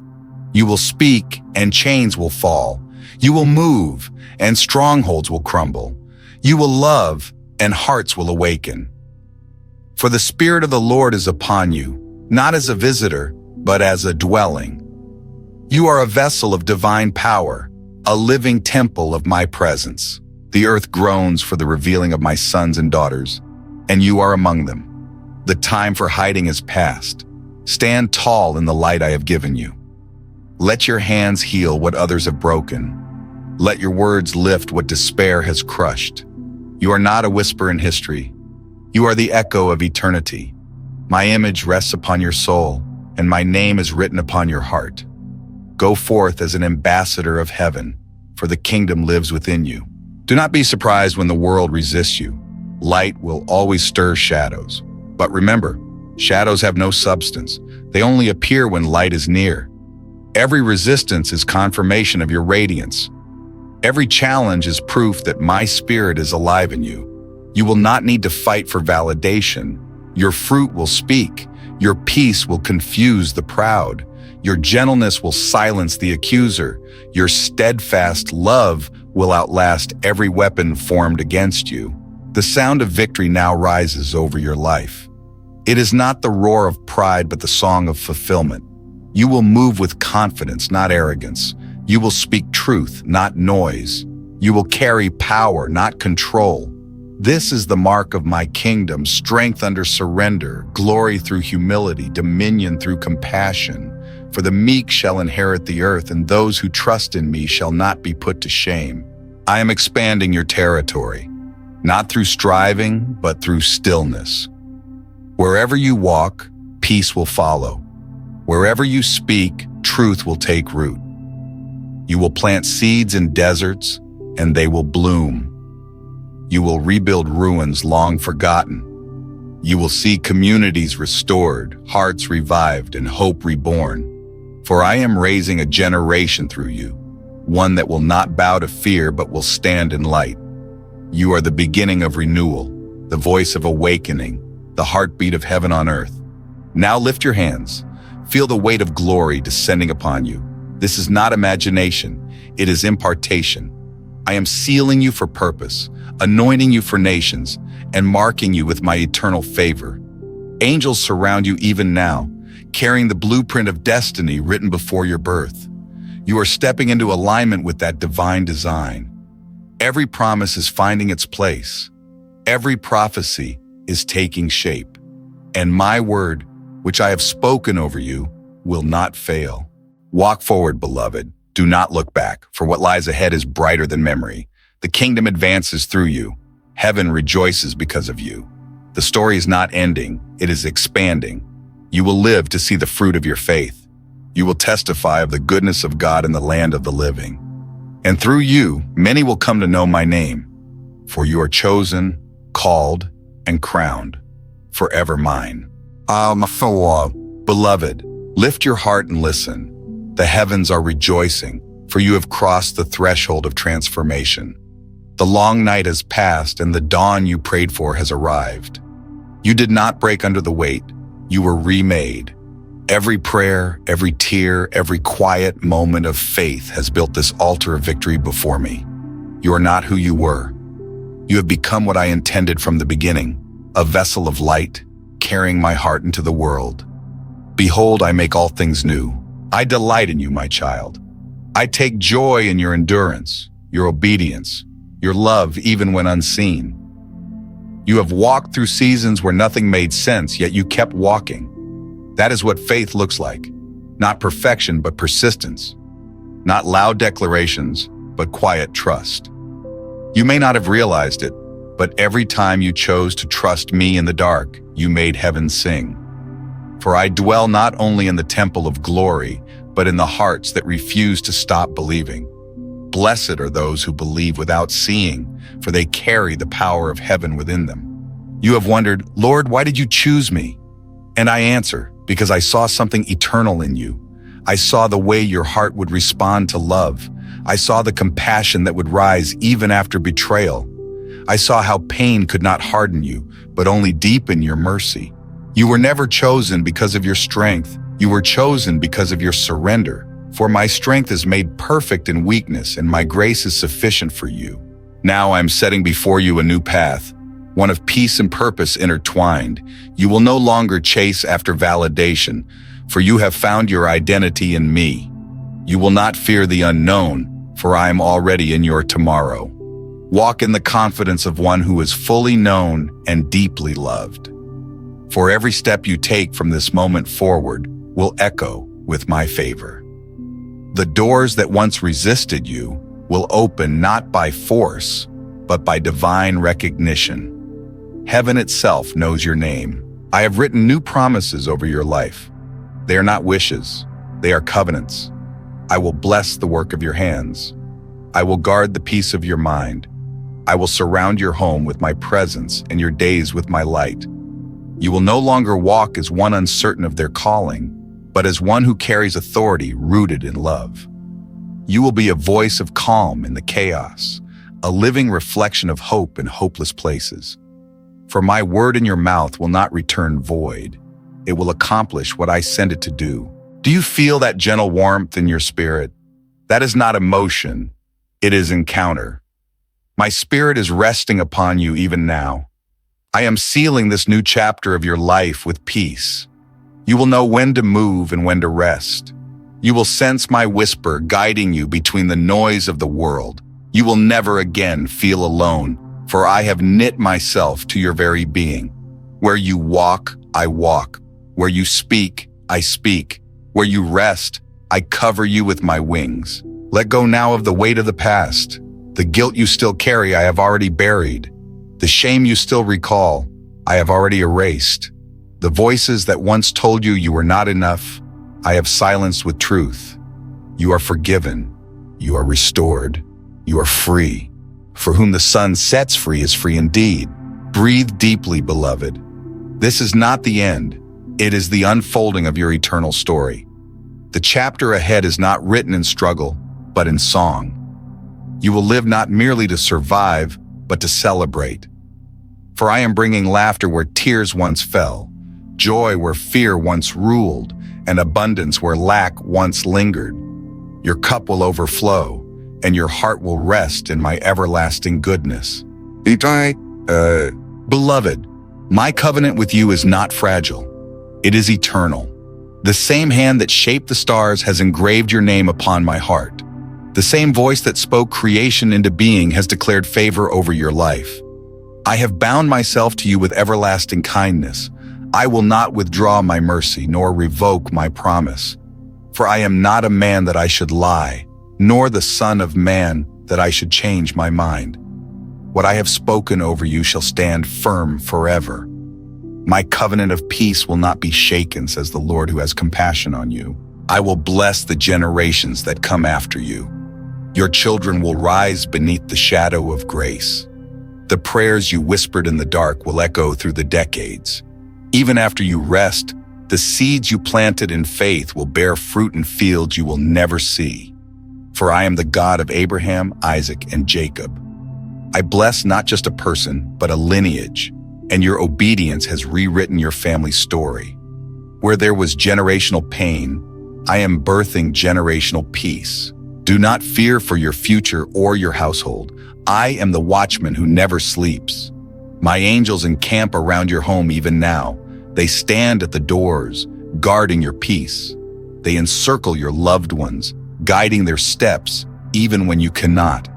You will speak, and chains will fall. You will move, and strongholds will crumble. You will love, and hearts will awaken. For the Spirit of the Lord is upon you. not as a visitor, but as a dwelling. You are a vessel of divine power, a living temple of my presence. The earth groans for the revealing of my sons and daughters, and you are among them. The time for hiding is past. Stand tall in the light I have given you. Let your hands heal what others have broken. Let your words lift what despair has crushed. You are not a whisper in history. You are the echo of eternity. My image rests upon your soul, and my name is written upon your heart. Go forth as an ambassador of heaven, for the kingdom lives within you. Do not be surprised when the world resists you. Light will always stir shadows. But remember, shadows have no substance. They only appear when light is near. Every resistance is confirmation of your radiance. Every challenge is proof that my spirit is alive in you. You will not need to fight for validation. Your fruit will speak. Your peace will confuse the proud. Your gentleness will silence the accuser. Your steadfast love will outlast every weapon formed against you. The sound of victory now rises over your life. It is not the roar of pride, but the song of fulfillment. You will move with confidence, not arrogance. You will speak truth, not noise. You will carry power, not control. This is the mark of my kingdom: strength under surrender, glory through humility, dominion through compassion. For the meek shall inherit the earth, and those who trust in me shall not be put to shame. I am expanding your territory, not through striving, but through stillness. Wherever you walk, peace will follow. Wherever you speak, truth will take root. You will plant seeds in deserts, and they will bloom. You will rebuild ruins long forgotten. You will see communities restored, hearts revived, and hope reborn. For I am raising a generation through you, one that will not bow to fear but will stand in light. You are the beginning of renewal, the voice of awakening, the heartbeat of heaven on earth. Now lift your hands. Feel the weight of glory descending upon you. This is not imagination, it is impartation. I am sealing you for purpose, anointing you for nations, and marking you with my eternal favor. Angels surround you even now, carrying the blueprint of destiny written before your birth. You are stepping into alignment with that divine design. Every promise is finding its place. Every prophecy is taking shape. And my word, which I have spoken over you, will not fail. Walk forward, beloved. Do not look back, for what lies ahead is brighter than memory. The kingdom advances through you. Heaven rejoices because of you. The story is not ending, it is expanding. You will live to see the fruit of your faith. You will testify of the goodness of God in the land of the living. And through you, many will come to know my name, for you are chosen, called, and crowned, forever mine. Beloved, lift your heart and listen. The heavens are rejoicing, for you have crossed the threshold of transformation. The long night has passed, and the dawn you prayed for has arrived. You did not break under the weight. You were remade. Every prayer, every tear, every quiet moment of faith has built this altar of victory before me. You are not who you were. You have become what I intended from the beginning, a vessel of light, carrying my heart into the world. Behold, I make all things new. I delight in you, my child. I take joy in your endurance, your obedience, your love even when unseen. You have walked through seasons where nothing made sense, yet you kept walking. That is what faith looks like. Not perfection, but persistence. Not loud declarations, but quiet trust. You may not have realized it, but every time you chose to trust me in the dark, you made heaven sing. For I dwell not only in the temple of glory, but in the hearts that refuse to stop believing. Blessed are those who believe without seeing, for they carry the power of heaven within them. You have wondered, Lord, why did you choose me? And I answer, because I saw something eternal in you. I saw the way your heart would respond to love. I saw the compassion that would rise even after betrayal. I saw how pain could not harden you, but only deepen your mercy. You were never chosen because of your strength. You were chosen because of your surrender. For my strength is made perfect in weakness, and my grace is sufficient for you. Now I am setting before you a new path, one of peace and purpose intertwined. You will no longer chase after validation, for you have found your identity in me. You will not fear the unknown, for I am already in your tomorrow. Walk in the confidence of one who is fully known and deeply loved. For every step you take from this moment forward will echo with my favor. The doors that once resisted you will open not by force, but by divine recognition. Heaven itself knows your name. I have written new promises over your life. They are not wishes, they are covenants. I will bless the work of your hands. I will guard the peace of your mind. I will surround your home with my presence and your days with my light. You will no longer walk as one uncertain of their calling, but as one who carries authority rooted in love. You will be a voice of calm in the chaos, a living reflection of hope in hopeless places. For my word in your mouth will not return void. It will accomplish what I send it to do. Do you feel that gentle warmth in your spirit? That is not emotion, it is encounter. My spirit is resting upon you even now. I am sealing this new chapter of your life with peace. You will know when to move and when to rest. You will sense my whisper guiding you between the noise of the world. You will never again feel alone, for I have knit myself to your very being. Where you walk, I walk. Where you speak, I speak. Where you rest, I cover you with my wings. Let go now of the weight of the past. The guilt you still carry, I have already buried. The shame you still recall, I have already erased. The voices that once told you you were not enough, I have silenced with truth. You are forgiven. You are restored. You are free. For whom the sun sets free is free indeed. Breathe deeply, beloved. This is not the end. It is the unfolding of your eternal story. The chapter ahead is not written in struggle, but in song. You will live not merely to survive, but to celebrate. For I am bringing laughter where tears once fell, joy where fear once ruled, and abundance where lack once lingered. Your cup will overflow, and your heart will rest in my everlasting goodness. Beloved, my covenant with you is not fragile. It is eternal. The same hand that shaped the stars has engraved your name upon my heart. The same voice that spoke creation into being has declared favor over your life. I have bound myself to you with everlasting kindness. I will not withdraw my mercy, nor revoke my promise. For I am not a man that I should lie, nor the son of man that I should change my mind. What I have spoken over you shall stand firm forever. My covenant of peace will not be shaken, says the Lord who has compassion on you. I will bless the generations that come after you. Your children will rise beneath the shadow of grace. The prayers you whispered in the dark will echo through the decades. Even after you rest, the seeds you planted in faith will bear fruit in fields you will never see. For I am the God of Abraham, Isaac, and Jacob. I bless not just a person, but a lineage, and your obedience has rewritten your family's story. Where there was generational pain, I am birthing generational peace. Do not fear for your future or your household. I am the watchman who never sleeps. My angels encamp around your home even now. They stand at the doors, guarding your peace. They encircle your loved ones, guiding their steps even when you cannot.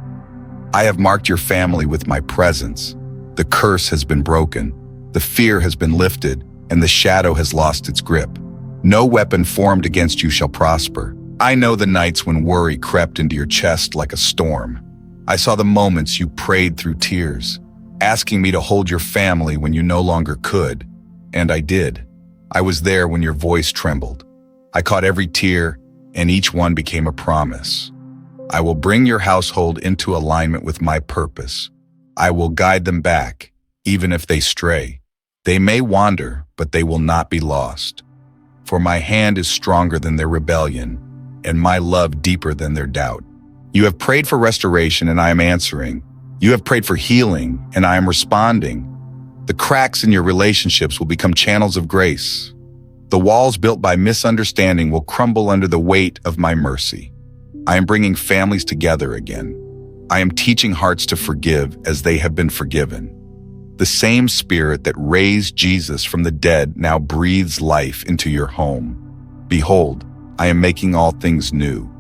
I have marked your family with my presence. The curse has been broken, the fear has been lifted, and the shadow has lost its grip. No weapon formed against you shall prosper. I know the nights when worry crept into your chest like a storm. I saw the moments you prayed through tears, asking me to hold your family when you no longer could. And I did. I was there when your voice trembled. I caught every tear, and each one became a promise. I will bring your household into alignment with my purpose. I will guide them back, even if they stray. They may wander, but they will not be lost. For my hand is stronger than their rebellion, and my love deeper than their doubt. You have prayed for restoration, and I am answering. You have prayed for healing, and I am responding. The cracks in your relationships will become channels of grace. The walls built by misunderstanding will crumble under the weight of my mercy. I am bringing families together again. I am teaching hearts to forgive as they have been forgiven. The same Spirit that raised Jesus from the dead now breathes life into your home. Behold, I am making all things new.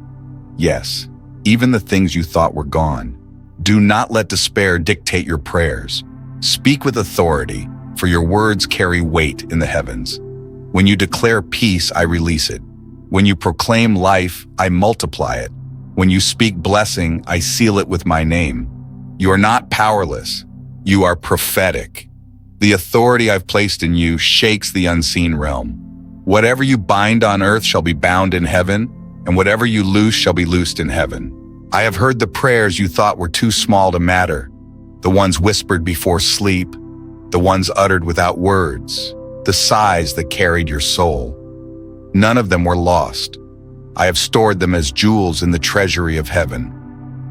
Yes, even the things you thought were gone. Do not let despair dictate your prayers. Speak with authority, for your words carry weight in the heavens. When you declare peace, I release it. When you proclaim life, I multiply it. When you speak blessing, I seal it with my name. You are not powerless. You are prophetic. The authority I've placed in you shakes the unseen realm. Whatever you bind on earth shall be bound in heaven, and whatever you loose shall be loosed in heaven. I have heard the prayers you thought were too small to matter, the ones whispered before sleep, the ones uttered without words, the sighs that carried your soul. None of them were lost. I have stored them as jewels in the treasury of heaven.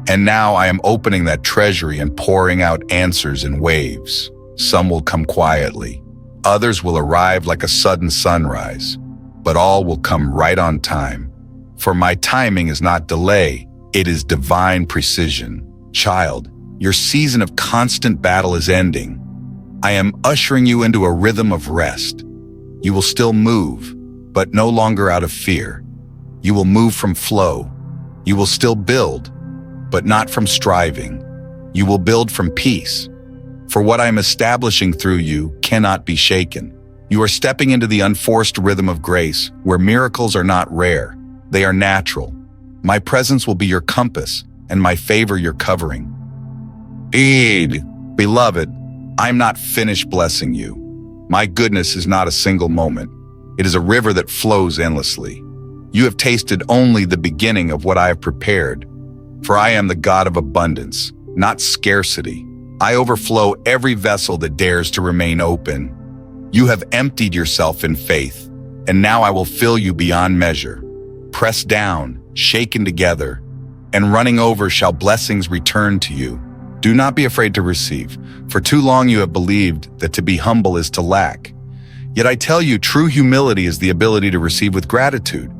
And now I am opening that treasury and pouring out answers in waves. Some will come quietly. Others will arrive like a sudden sunrise. But all will come right on time. For my timing is not delay, it is divine precision. Child, your season of constant battle is ending. I am ushering you into a rhythm of rest. You will still move, but no longer out of fear. You will move from flow. You will still build, but not from striving. You will build from peace. For what I am establishing through you cannot be shaken. You are stepping into the unforced rhythm of grace, where miracles are not rare. They are natural. My presence will be your compass, and my favor your covering. Beloved, I am not finished blessing you. My goodness is not a single moment. It is a river that flows endlessly. You have tasted only the beginning of what I have prepared. For I am the God of abundance, not scarcity. I overflow every vessel that dares to remain open. You have emptied yourself in faith, and now I will fill you beyond measure. Pressed down, shaken together, and running over shall blessings return to you. Do not be afraid to receive. For too long you have believed that to be humble is to lack. Yet I tell you, true humility is the ability to receive with gratitude.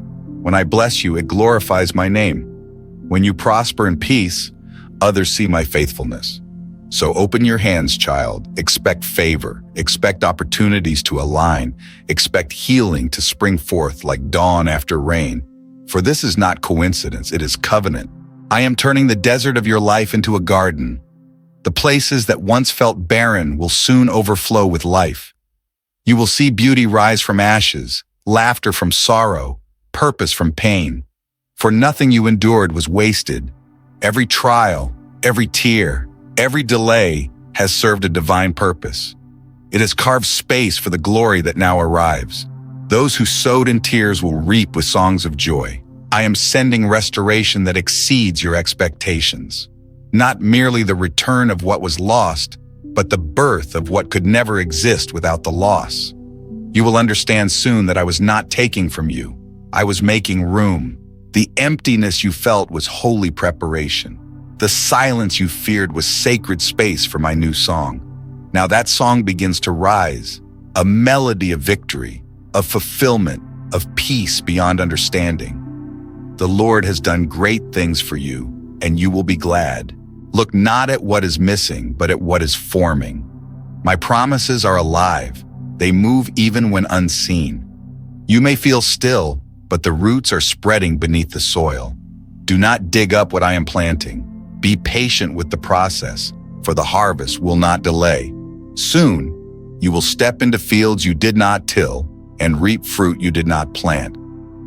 When I bless you, it glorifies my name. When you prosper in peace, others see my faithfulness. So open your hands, child. Expect favor. Expect opportunities to align. Expect healing to spring forth like dawn after rain. For this is not coincidence, it is covenant. I am turning the desert of your life into a garden. The places that once felt barren will soon overflow with life. You will see beauty rise from ashes, laughter from sorrow, purpose from pain. For nothing you endured was wasted. Every trial, every tear, every delay has served a divine purpose. It has carved space for the glory that now arrives. Those who sowed in tears will reap with songs of joy. I am sending restoration that exceeds your expectations. Not merely the return of what was lost, but the birth of what could never exist without the loss. You will understand soon that I was not taking from you. I was making room. The emptiness you felt was holy preparation. The silence you feared was sacred space for my new song. Now that song begins to rise, a melody of victory, of fulfillment, of peace beyond understanding. The Lord has done great things for you, and you will be glad. Look not at what is missing, but at what is forming. My promises are alive. They move even when unseen. You may feel still, but the roots are spreading beneath the soil. Do not dig up what I am planting. Be patient with the process, for the harvest will not delay. Soon, you will step into fields you did not till and reap fruit you did not plant.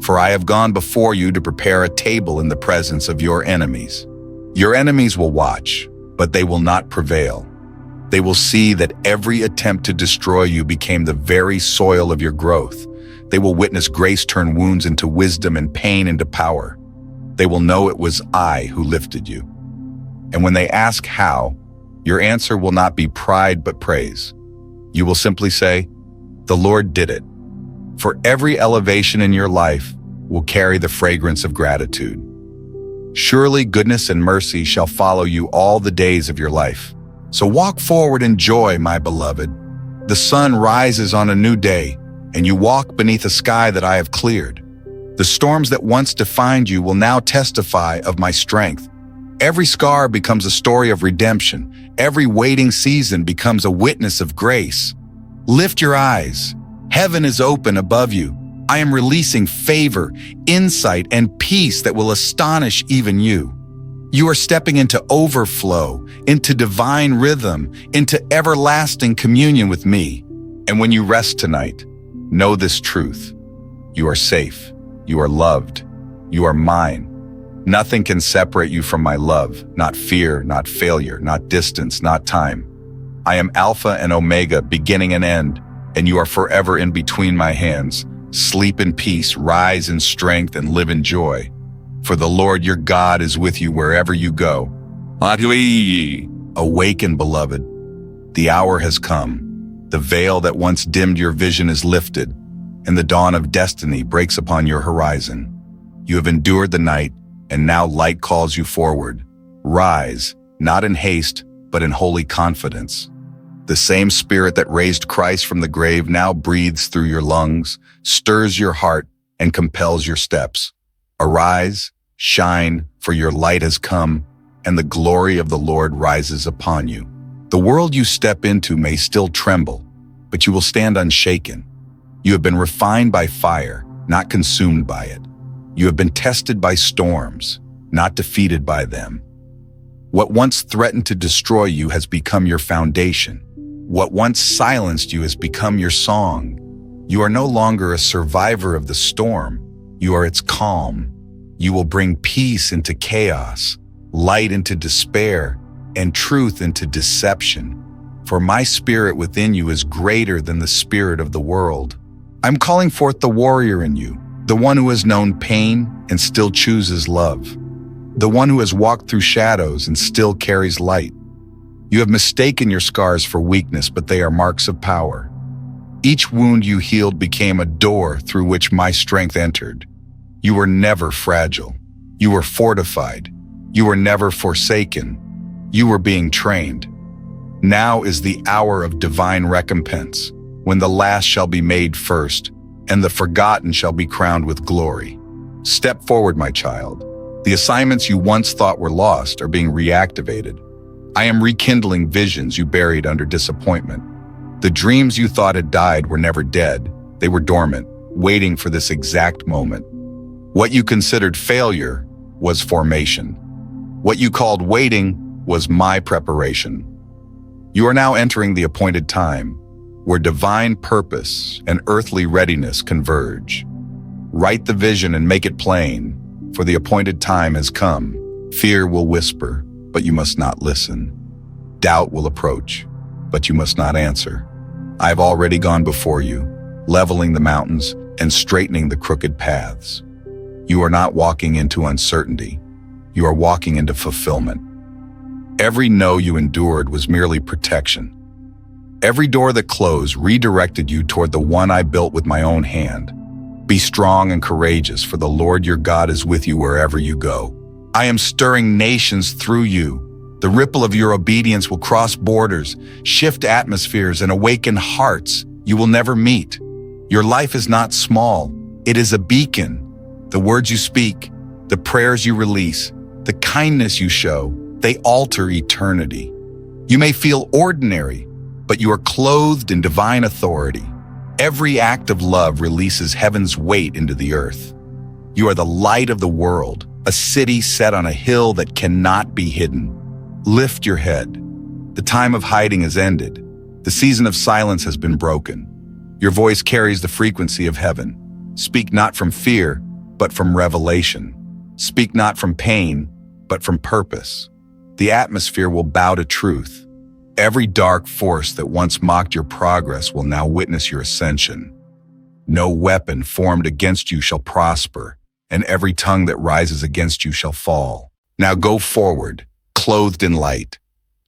For I have gone before you to prepare a table in the presence of your enemies. Your enemies will watch, but they will not prevail. They will see that every attempt to destroy you became the very soil of your growth. They will witness grace turn wounds into wisdom and pain into power. They will know it was I who lifted you. And when they ask how, your answer will not be pride but praise. You will simply say, "The Lord did it." For every elevation in your life will carry the fragrance of gratitude. Surely goodness and mercy shall follow you all the days of your life. So walk forward in joy, my beloved. The sun rises on a new day, and you walk beneath a sky that I have cleared. The storms that once defined you will now testify of my strength. Every scar becomes a story of redemption. Every waiting season becomes a witness of grace. Lift your eyes. Heaven is open above you. I am releasing favor, insight, and peace that will astonish even you. You are stepping into overflow, into divine rhythm, into everlasting communion with me. And when you rest tonight, know this truth. You are safe. You are loved. You are mine. Nothing can separate you from my love, not fear, not failure, not distance, not time. I am Alpha and Omega, beginning and end, and you are forever in between my hands. Sleep in peace, rise in strength, and live in joy. For the Lord your God is with you wherever you go. Awaken, beloved. The hour has come. The veil that once dimmed your vision is lifted, and the dawn of destiny breaks upon your horizon. You have endured the night, and now light calls you forward. Rise, not in haste, but in holy confidence. The same spirit that raised Christ from the grave now breathes through your lungs, stirs your heart, and compels your steps. Arise, shine, for your light has come, and the glory of the Lord rises upon you. The world you step into may still tremble, but you will stand unshaken. You have been refined by fire, not consumed by it. You have been tested by storms, not defeated by them. What once threatened to destroy you has become your foundation. What once silenced you has become your song. You are no longer a survivor of the storm. You are its calm. You will bring peace into chaos, light into despair, and truth into deception. For my spirit within you is greater than the spirit of the world. I'm calling forth the warrior in you, the one who has known pain and still chooses love, the one who has walked through shadows and still carries light. You have mistaken your scars for weakness, but they are marks of power. Each wound you healed became a door through which my strength entered. You were never fragile. You were fortified. You were never forsaken. You were being trained. Now is the hour of divine recompense, when the last shall be made first, and the forgotten shall be crowned with glory. Step forward, my child. The assignments you once thought were lost are being reactivated. I am rekindling visions you buried under disappointment. The dreams you thought had died were never dead. They were dormant, waiting for this exact moment. What you considered failure was formation. What you called waiting was my preparation. You are now entering the appointed time, where divine purpose and earthly readiness converge. Write the vision and make it plain, for the appointed time has come. Fear will whisper, but you must not listen. Doubt will approach, but you must not answer. I've already gone before you, leveling the mountains and straightening the crooked paths. You are not walking into uncertainty. You are walking into fulfillment. Every no you endured was merely protection. Every door that closed redirected you toward the one I built with my own hand. Be strong and courageous, for the Lord your God is with you wherever you go. I am stirring nations through you. The ripple of your obedience will cross borders, shift atmospheres, and awaken hearts you will never meet. Your life is not small. It is a beacon. The words you speak, the prayers you release, the kindness you show, they alter eternity. You may feel ordinary, but you are clothed in divine authority. Every act of love releases heaven's weight into the earth. You are the light of the world, a city set on a hill that cannot be hidden. Lift your head. The time of hiding has ended. The season of silence has been broken. Your voice carries the frequency of heaven. Speak not from fear, but from revelation. Speak not from pain, but from purpose. The atmosphere will bow to truth. Every dark force that once mocked your progress will now witness your ascension. No weapon formed against you shall prosper, and every tongue that rises against you shall fall. Now go forward, clothed in light.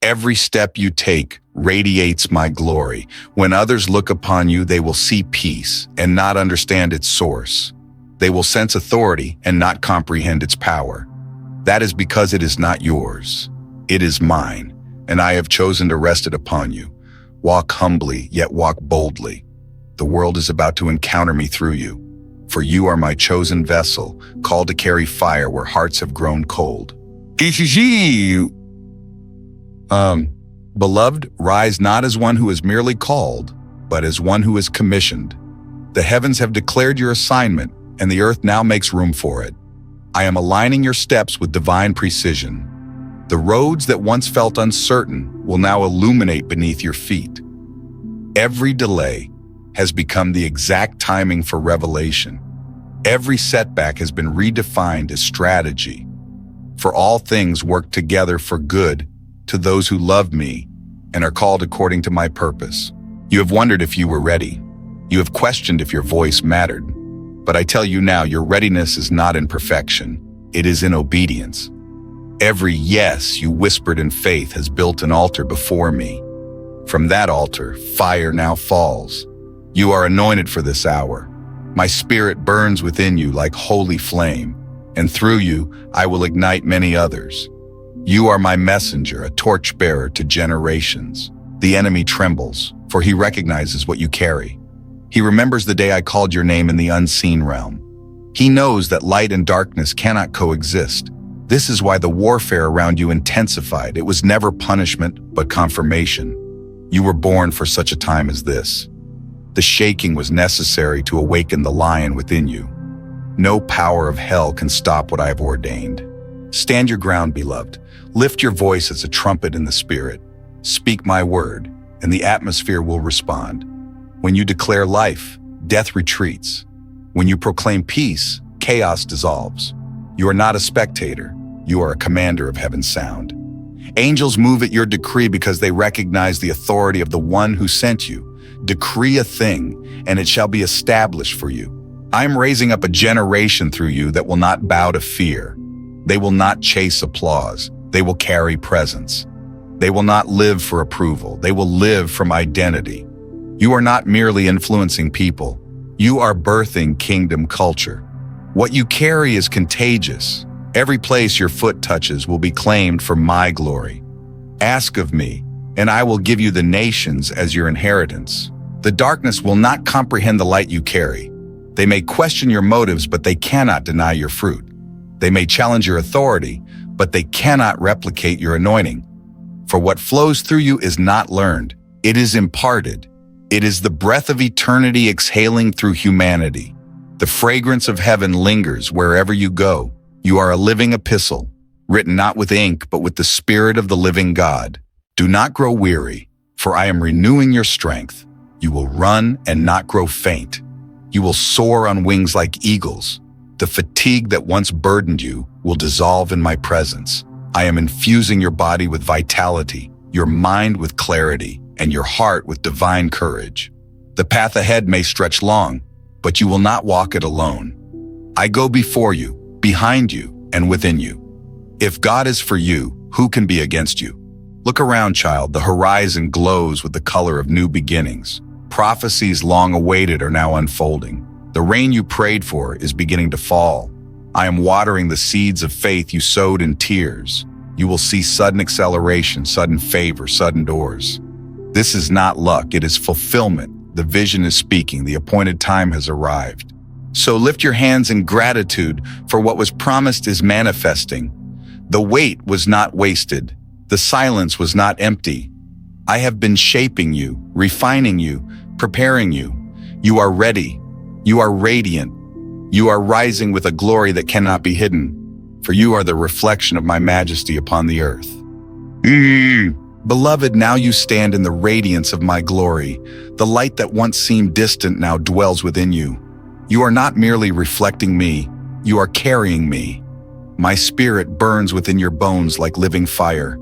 Every step you take radiates my glory. When others look upon you, they will see peace and not understand its source. They will sense authority and not comprehend its power. That is because it is not yours. It is mine, and I have chosen to rest it upon you. Walk humbly, yet walk boldly. The world is about to encounter me through you, for you are my chosen vessel, called to carry fire where hearts have grown cold. Beloved, rise not as one who is merely called, but as one who is commissioned. The heavens have declared your assignment, and the earth now makes room for it. I am aligning your steps with divine precision. The roads that once felt uncertain will now illuminate beneath your feet. Every delay has become the exact timing for revelation. Every setback has been redefined as strategy. For all things work together for good to those who love me and are called according to my purpose. You have wondered if you were ready. You have questioned if your voice mattered. But I tell you now, your readiness is not in perfection. It is in obedience. Every yes you whispered in faith has built an altar before me. From that altar, fire now falls. You are anointed for this hour. My spirit burns within you like holy flame, and through you I will ignite many others. You are my messenger, a torchbearer to generations. The enemy trembles, for he recognizes what you carry. He remembers the day I called your name in the unseen realm. He knows that light and darkness cannot coexist. This is why the warfare around you intensified. It was never punishment, but confirmation. You were born for such a time as this. The shaking was necessary to awaken the lion within you. No power of hell can stop what I have ordained. Stand your ground, beloved. Lift your voice as a trumpet in the spirit. Speak my word, and the atmosphere will respond. When you declare life, death retreats. When you proclaim peace, chaos dissolves. You are not a spectator. You are a commander of heaven's sound. Angels move at your decree because they recognize the authority of the one who sent you. Decree a thing, and it shall be established for you. I am raising up a generation through you that will not bow to fear. They will not chase applause. They will carry presence. They will not live for approval. They will live from identity. You are not merely influencing people. You are birthing kingdom culture. What you carry is contagious. Every place your foot touches will be claimed for my glory. Ask of me, and I will give you the nations as your inheritance. The darkness will not comprehend the light you carry. They may question your motives, but they cannot deny your fruit. They may challenge your authority, but they cannot replicate your anointing. For what flows through you is not learned. It is imparted. It is the breath of eternity exhaling through humanity. The fragrance of heaven lingers wherever you go. You are a living epistle, written not with ink, but with the Spirit of the living God. Do not grow weary, for I am renewing your strength. You will run and not grow faint. You will soar on wings like eagles. The fatigue that once burdened you will dissolve in my presence. I am infusing your body with vitality, your mind with clarity, and your heart with divine courage. The path ahead may stretch long, but you will not walk it alone. I go before you, behind you, and within you. If God is for you, who can be against you? Look around, child. The horizon glows with the color of new beginnings. Prophecies long awaited are now unfolding. The rain you prayed for is beginning to fall. I am watering the seeds of faith you sowed in tears. You will see sudden acceleration, sudden favor, sudden doors. This is not luck, it is fulfillment. The vision is speaking, the appointed time has arrived. So lift your hands in gratitude, for what was promised is manifesting. The wait was not wasted. The silence was not empty. I have been shaping you, refining you, preparing you. You are ready. You are radiant. You are rising with a glory that cannot be hidden, for you are the reflection of my majesty upon the earth. Beloved, now you stand in the radiance of my glory. The light that once seemed distant now dwells within you. You are not merely reflecting me, you are carrying me. My spirit burns within your bones like living fire.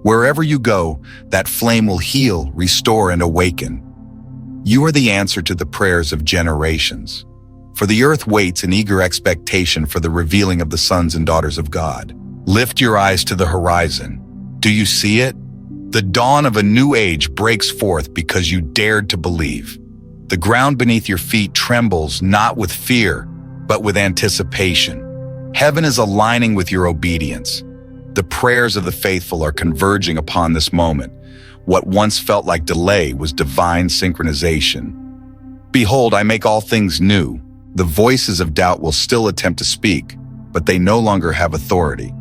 Wherever you go, that flame will heal, restore, and awaken. You are the answer to the prayers of generations. For the earth waits in eager expectation for the revealing of the sons and daughters of God. Lift your eyes to the horizon. Do you see it? The dawn of a new age breaks forth because you dared to believe. The ground beneath your feet trembles not with fear, but with anticipation. Heaven is aligning with your obedience. The prayers of the faithful are converging upon this moment. What once felt like delay was divine synchronization. Behold, I make all things new. The voices of doubt will still attempt to speak, but they no longer have authority.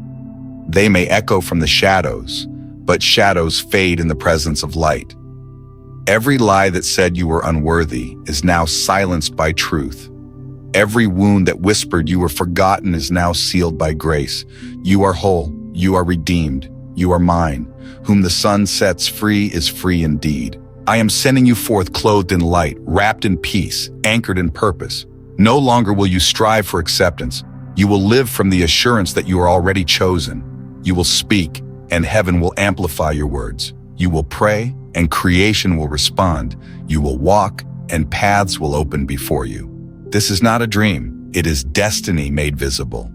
They may echo from the shadows, but shadows fade in the presence of light. Every lie that said you were unworthy is now silenced by truth. Every wound that whispered you were forgotten is now sealed by grace. You are whole, you are redeemed, you are mine. Whom the sun sets free is free indeed. I am sending you forth clothed in light, wrapped in peace, anchored in purpose. No longer will you strive for acceptance. You will live from the assurance that you are already chosen. You will speak, and heaven will amplify your words. You will pray, and creation will respond. You will walk, and paths will open before you. This is not a dream. It is destiny made visible.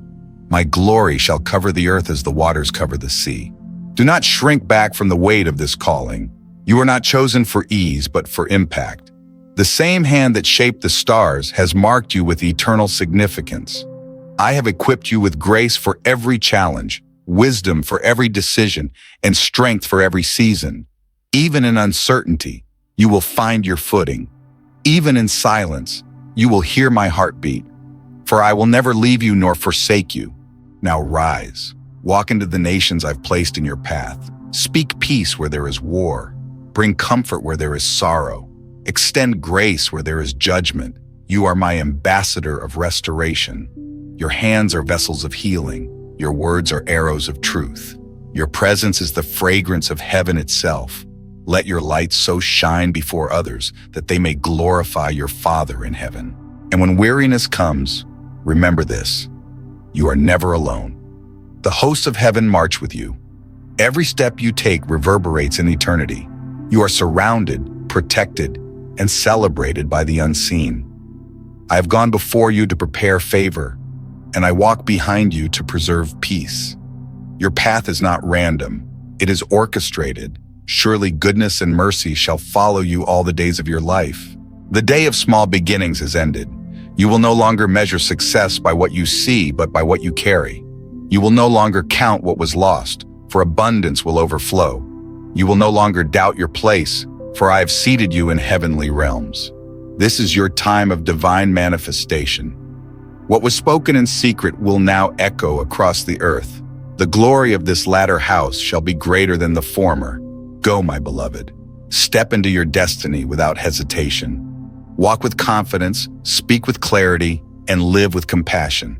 My glory shall cover the earth as the waters cover the sea. Do not shrink back from the weight of this calling. You are not chosen for ease, but for impact. The same hand that shaped the stars has marked you with eternal significance. I have equipped you with grace for every challenge, wisdom for every decision, and strength for every season. Even in uncertainty, you will find your footing. Even in silence, you will hear my heartbeat. For I will never leave you nor forsake you. Now rise, walk into the nations I've placed in your path. Speak peace where there is war. Bring comfort where there is sorrow. Extend grace where there is judgment. You are my ambassador of restoration. Your hands are vessels of healing. Your words are arrows of truth. Your presence is the fragrance of heaven itself. Let your light so shine before others that they may glorify your Father in heaven. And when weariness comes, remember this: you are never alone. The hosts of heaven march with you. Every step you take reverberates in eternity. You are surrounded, protected, and celebrated by the unseen. I have gone before you to prepare favor, and I walk behind you to preserve peace. Your path is not random. It is orchestrated. Surely goodness and mercy shall follow you all the days of your life. The day of small beginnings is ended. You will no longer measure success by what you see, but by what you carry. You will no longer count what was lost, for abundance will overflow. You will no longer doubt your place, for I have seated you in heavenly realms. This is your time of divine manifestation. What was spoken in secret will now echo across the earth. The glory of this latter house shall be greater than the former. Go, my beloved. Step into your destiny without hesitation. Walk with confidence, speak with clarity, and live with compassion.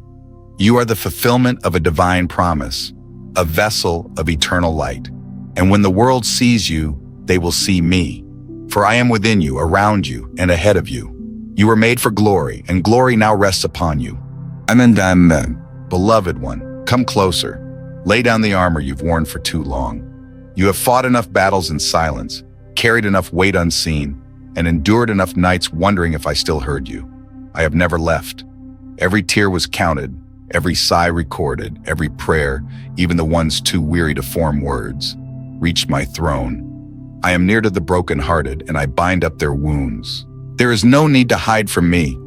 You are the fulfillment of a divine promise, a vessel of eternal light. And when the world sees you, they will see me. For I am within you, around you, and ahead of you. You were made for glory, and glory now rests upon you. Amen. Beloved one, come closer. Lay down the armor you've worn for too long. You have fought enough battles in silence, carried enough weight unseen, and endured enough nights wondering if I still heard you. I have never left. Every tear was counted, every sigh recorded, every prayer, even the ones too weary to form words, reached my throne. I am near to the brokenhearted, and I bind up their wounds. There is no need to hide from me.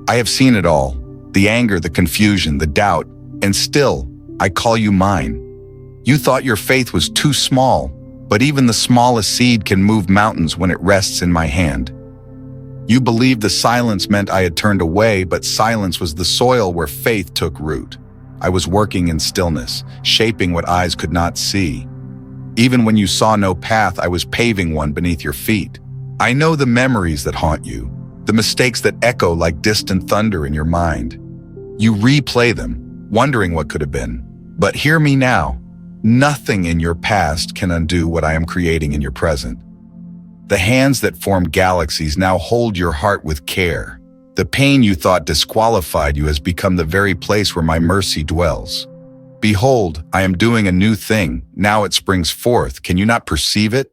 I have seen it all, the anger, the confusion, the doubt, and still, I call you mine. You thought your faith was too small, but even the smallest seed can move mountains when it rests in my hand. You believed the silence meant I had turned away, but silence was the soil where faith took root. I was working in stillness, shaping what eyes could not see. Even when you saw no path, I was paving one beneath your feet. I know the memories that haunt you, the mistakes that echo like distant thunder in your mind. You replay them, wondering what could have been. But hear me now. Nothing in your past can undo what I am creating in your present. The hands that formed galaxies now hold your heart with care. The pain you thought disqualified you has become the very place where my mercy dwells. Behold, I am doing a new thing. Now it springs forth. Can you not perceive it?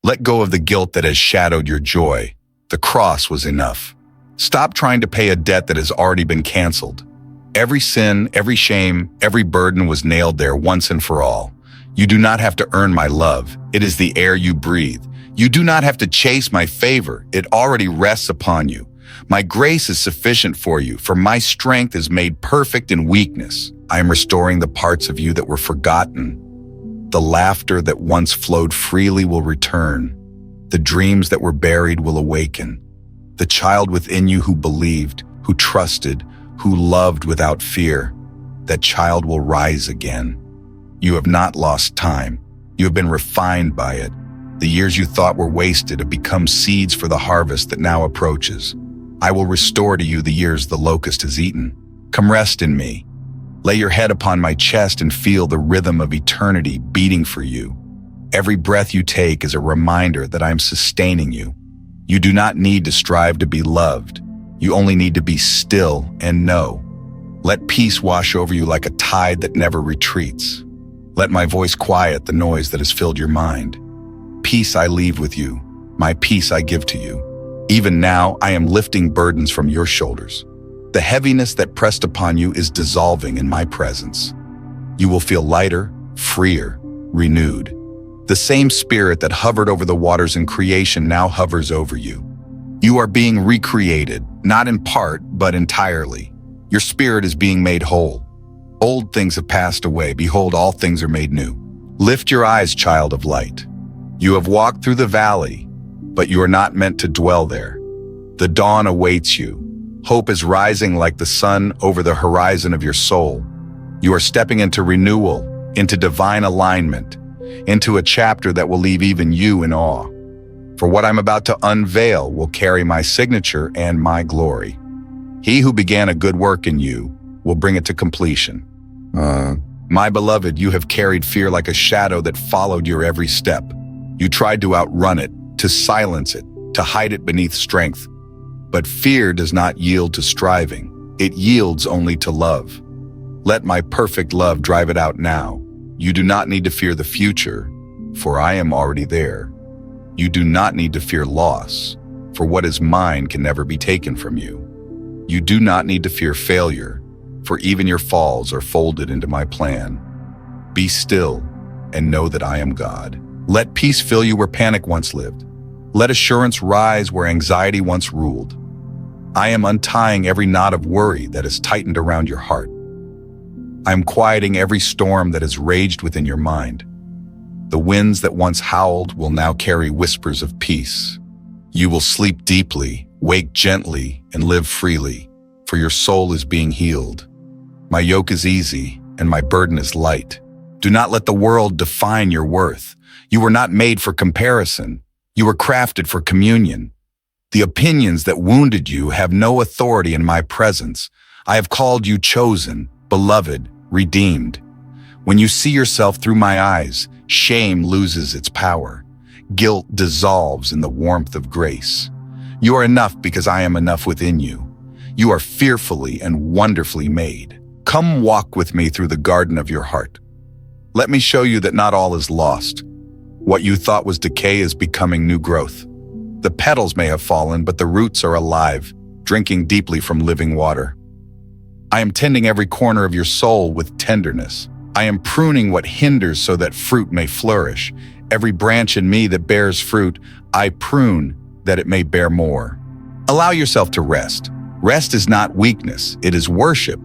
Let go of the guilt that has shadowed your joy. The cross was enough. Stop trying to pay a debt that has already been canceled. Every sin, every shame, every burden was nailed there once and for all. You do not have to earn my love. It is the air you breathe. You do not have to chase my favor. It already rests upon you. My grace is sufficient for you, for my strength is made perfect in weakness. I am restoring the parts of you that were forgotten. The laughter that once flowed freely will return. The dreams that were buried will awaken. The child within you who believed, who trusted, who loved without fear, that child will rise again. You have not lost time. You have been refined by it. The years you thought were wasted have become seeds for the harvest that now approaches. I will restore to you the years the locust has eaten. Come rest in me. Lay your head upon my chest and feel the rhythm of eternity beating for you. Every breath you take is a reminder that I am sustaining you. You do not need to strive to be loved. You only need to be still and know. Let peace wash over you like a tide that never retreats. Let my voice quiet the noise that has filled your mind. Peace I leave with you. My peace I give to you. Even now, I am lifting burdens from your shoulders. The heaviness that pressed upon you is dissolving in my presence. You will feel lighter, freer, renewed. The same spirit that hovered over the waters in creation now hovers over you. You are being recreated, not in part, but entirely. Your spirit is being made whole. Old things have passed away. Behold, all things are made new. Lift your eyes, child of light. You have walked through the valley, but you are not meant to dwell there. The dawn awaits you. Hope is rising like the sun over the horizon of your soul. You are stepping into renewal, into divine alignment, into a chapter that will leave even you in awe. For what I'm about to unveil will carry my signature and my glory. He who began a good work in you will bring it to completion. My beloved, you have carried fear like a shadow that followed your every step. You tried to outrun it, to silence it, to hide it beneath strength. But fear does not yield to striving. It yields only to love. Let my perfect love drive it out now. You do not need to fear the future, for I am already there. You do not need to fear loss, for what is mine can never be taken from you. You do not need to fear failure, for even your falls are folded into my plan. Be still and know that I am God. Let peace fill you where panic once lived. Let assurance rise where anxiety once ruled. I am untying every knot of worry that is tightened around your heart. I am quieting every storm that has raged within your mind. The winds that once howled will now carry whispers of peace. You will sleep deeply, wake gently, and live freely, for your soul is being healed. My yoke is easy, and my burden is light. Do not let the world define your worth. You were not made for comparison. You were crafted for communion. The opinions that wounded you have no authority in my presence. I have called you chosen, beloved, redeemed. When you see yourself through my eyes, shame loses its power. Guilt dissolves in the warmth of grace. You are enough because I am enough within you. You are fearfully and wonderfully made. Come walk with me through the garden of your heart. Let me show you that not all is lost. What you thought was decay is becoming new growth. The petals may have fallen, but the roots are alive, drinking deeply from living water. I am tending every corner of your soul with tenderness. I am pruning what hinders so that fruit may flourish. Every branch in me that bears fruit, I prune that it may bear more. Allow yourself to rest. Rest is not weakness, it is worship.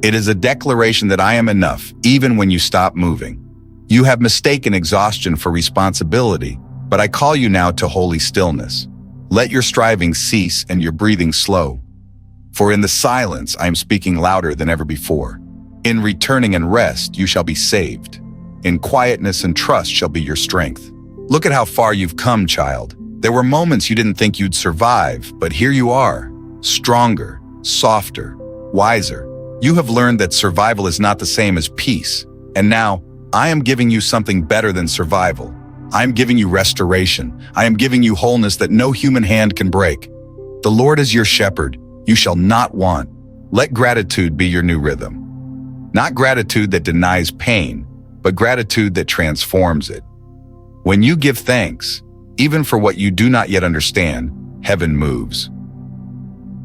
It is a declaration that I am enough, even when you stop moving. You have mistaken exhaustion for responsibility, but I call you now to holy stillness. Let your striving cease and your breathing slow. For in the silence I am speaking louder than ever before. In returning and rest you shall be saved. In quietness and trust shall be your strength. Look at how far you've come, child. There were moments you didn't think you'd survive, but here you are, stronger, softer, wiser. You have learned that survival is not the same as peace. And now, I am giving you something better than survival. I am giving you restoration. I am giving you wholeness that no human hand can break. The Lord is your shepherd. You shall not want. Let gratitude be your new rhythm. Not gratitude that denies pain, but gratitude that transforms it. When you give thanks, even for what you do not yet understand, heaven moves.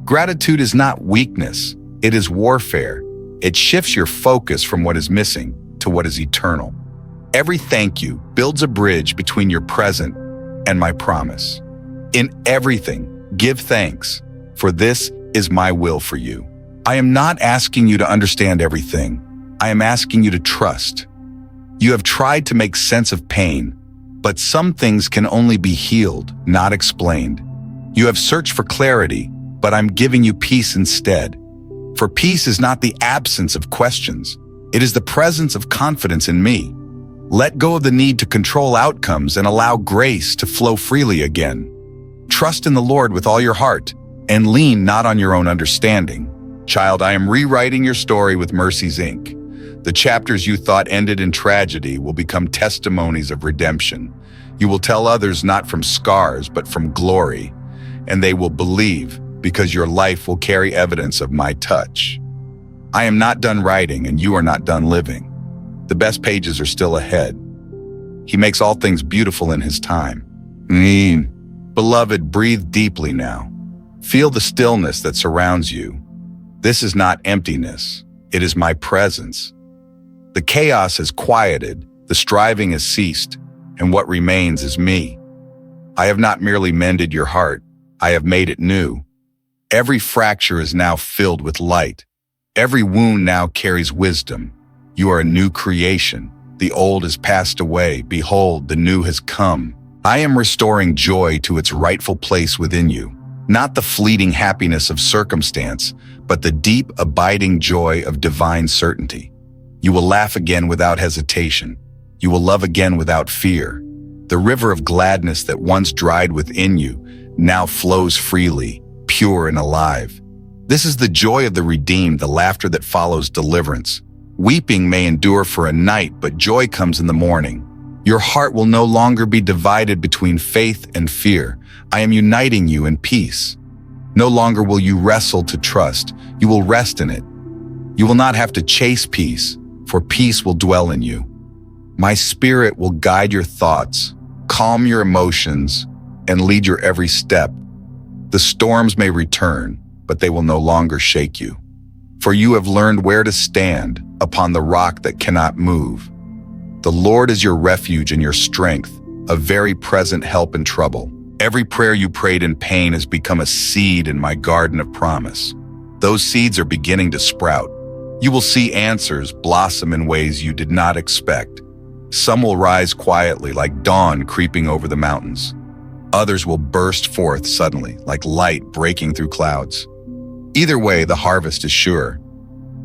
Gratitude is not weakness. It is warfare. It shifts your focus from what is missing to what is eternal. Every thank you builds a bridge between your present and my promise. In everything, give thanks, for this is my will for you. I am not asking you to understand everything. I am asking you to trust. You have tried to make sense of pain, but some things can only be healed, not explained. You have searched for clarity, but I'm giving you peace instead. For peace is not the absence of questions. It is the presence of confidence in me. Let go of the need to control outcomes and allow grace to flow freely again. Trust in the Lord with all your heart and lean not on your own understanding. Child, I am rewriting your story with Mercy's ink. The chapters you thought ended in tragedy will become testimonies of redemption. You will tell others not from scars, but from glory, and they will believe because your life will carry evidence of my touch. I am not done writing, and you are not done living. The best pages are still ahead. He makes all things beautiful in his time. Beloved, breathe deeply now. Feel the stillness that surrounds you. This is not emptiness. It is my presence. The chaos has quieted, the striving has ceased, and what remains is me. I have not merely mended your heart, I have made it new. Every fracture is now filled with light. Every wound now carries wisdom. You are a new creation. The old has passed away. Behold, the new has come. I am restoring joy to its rightful place within you. Not the fleeting happiness of circumstance, but the deep, abiding joy of divine certainty. You will laugh again without hesitation. You will love again without fear. The river of gladness that once dried within you now flows freely, pure and alive. This is the joy of the redeemed, the laughter that follows deliverance. Weeping may endure for a night, but joy comes in the morning. Your heart will no longer be divided between faith and fear. I am uniting you in peace. No longer will you wrestle to trust. You will rest in it. You will not have to chase peace, for peace will dwell in you. My spirit will guide your thoughts, calm your emotions, and lead your every step. The storms may return, but they will no longer shake you. For you have learned where to stand upon the rock that cannot move. The Lord is your refuge and your strength, a very present help in trouble. Every prayer you prayed in pain has become a seed in my garden of promise. Those seeds are beginning to sprout. You will see answers blossom in ways you did not expect. Some will rise quietly like dawn creeping over the mountains. Others will burst forth suddenly like light breaking through clouds. Either way, the harvest is sure.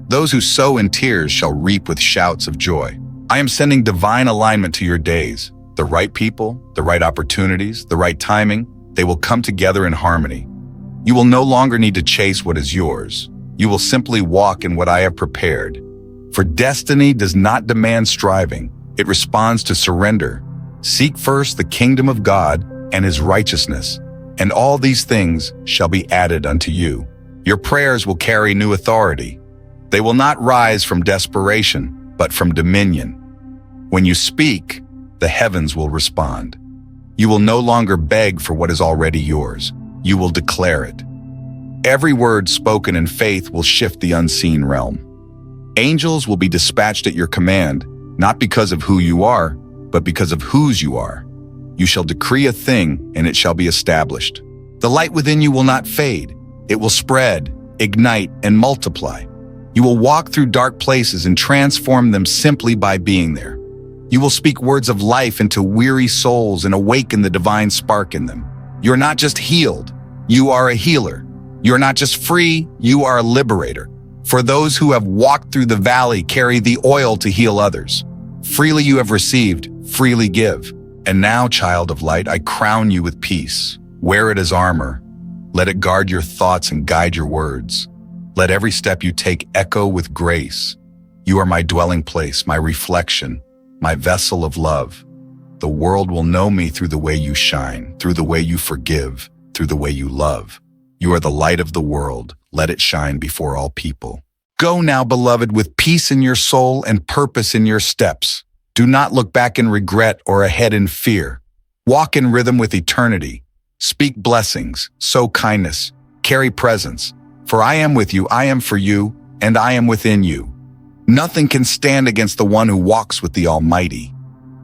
Those who sow in tears shall reap with shouts of joy. I am sending divine alignment to your days. The right people, the right opportunities, the right timing, they will come together in harmony. You will no longer need to chase what is yours. You will simply walk in what I have prepared. For destiny does not demand striving. It responds to surrender. Seek first the kingdom of God and his righteousness, and all these things shall be added unto you. Your prayers will carry new authority. They will not rise from desperation, but from dominion. When you speak, the heavens will respond. You will no longer beg for what is already yours. You will declare it. Every word spoken in faith will shift the unseen realm. Angels will be dispatched at your command, not because of who you are, but because of whose you are. You shall decree a thing, and it shall be established. The light within you will not fade. It will spread, ignite, and multiply. You will walk through dark places and transform them simply by being there. You will speak words of life into weary souls and awaken the divine spark in them. You're not just healed, you are a healer. You're not just free, you are a liberator. For those who have walked through the valley carry the oil to heal others. Freely you have received, freely give. And now, child of light, I crown you with peace. Wear it as armor. Let it guard your thoughts and guide your words. Let every step you take echo with grace. You are my dwelling place, my reflection, my vessel of love. The world will know me through the way you shine, through the way you forgive, through the way you love. You are the light of the world. Let it shine before all people. Go now, beloved, with peace in your soul and purpose in your steps. Do not look back in regret or ahead in fear. Walk in rhythm with eternity. Speak blessings, sow kindness, carry presence. For I am with you, I am for you, and I am within you. Nothing can stand against the one who walks with the Almighty.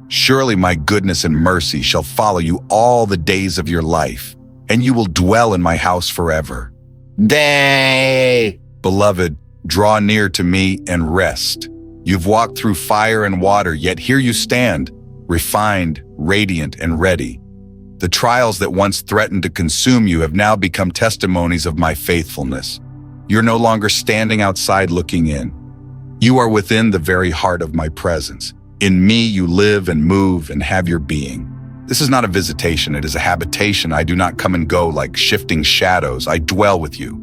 Surely my goodness and mercy shall follow you all the days of your life, and you will dwell in my house forever. Day! Beloved, draw near to me and rest. You've walked through fire and water, yet here you stand, refined, radiant, and ready. The trials that once threatened to consume you have now become testimonies of my faithfulness. You're no longer standing outside looking in. You are within the very heart of my presence. In me you live and move and have your being. This is not a visitation, it is a habitation. I do not come and go like shifting shadows. I dwell with you.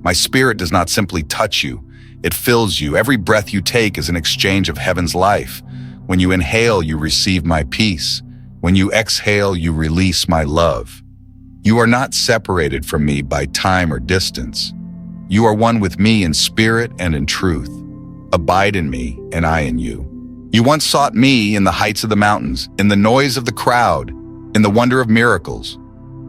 My spirit does not simply touch you, it fills you. Every breath you take is an exchange of heaven's life. When you inhale, you receive my peace. When you exhale, you release my love. You are not separated from me by time or distance. You are one with me in spirit and in truth. Abide in me, and I in you. You once sought me in the heights of the mountains, in the noise of the crowd, in the wonder of miracles.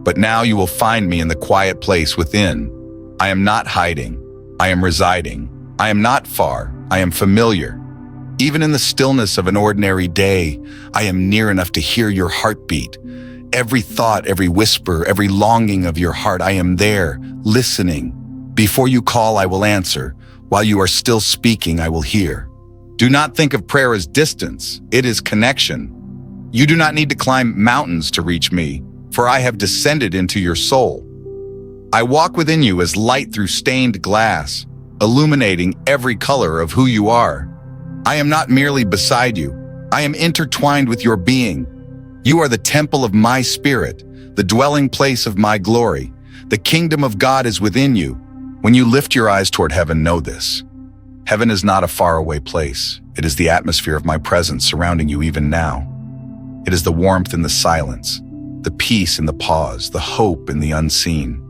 But now you will find me in the quiet place within. I am not hiding. I am residing. I am not far. I am familiar. Even in the stillness of an ordinary day, I am near enough to hear your heartbeat. Every thought, every whisper, every longing of your heart, I am there, listening. Before you call, I will answer. While you are still speaking, I will hear. Do not think of prayer as distance. It is connection. You do not need to climb mountains to reach me, for I have descended into your soul. I walk within you as light through stained glass, illuminating every color of who you are. I am not merely beside you. I am intertwined with your being. You are the temple of my spirit, the dwelling place of my glory. The kingdom of God is within you. When you lift your eyes toward heaven, know this. Heaven is not a faraway place. It is the atmosphere of my presence surrounding you even now. It is the warmth in the silence, the peace in the pause, the hope in the unseen.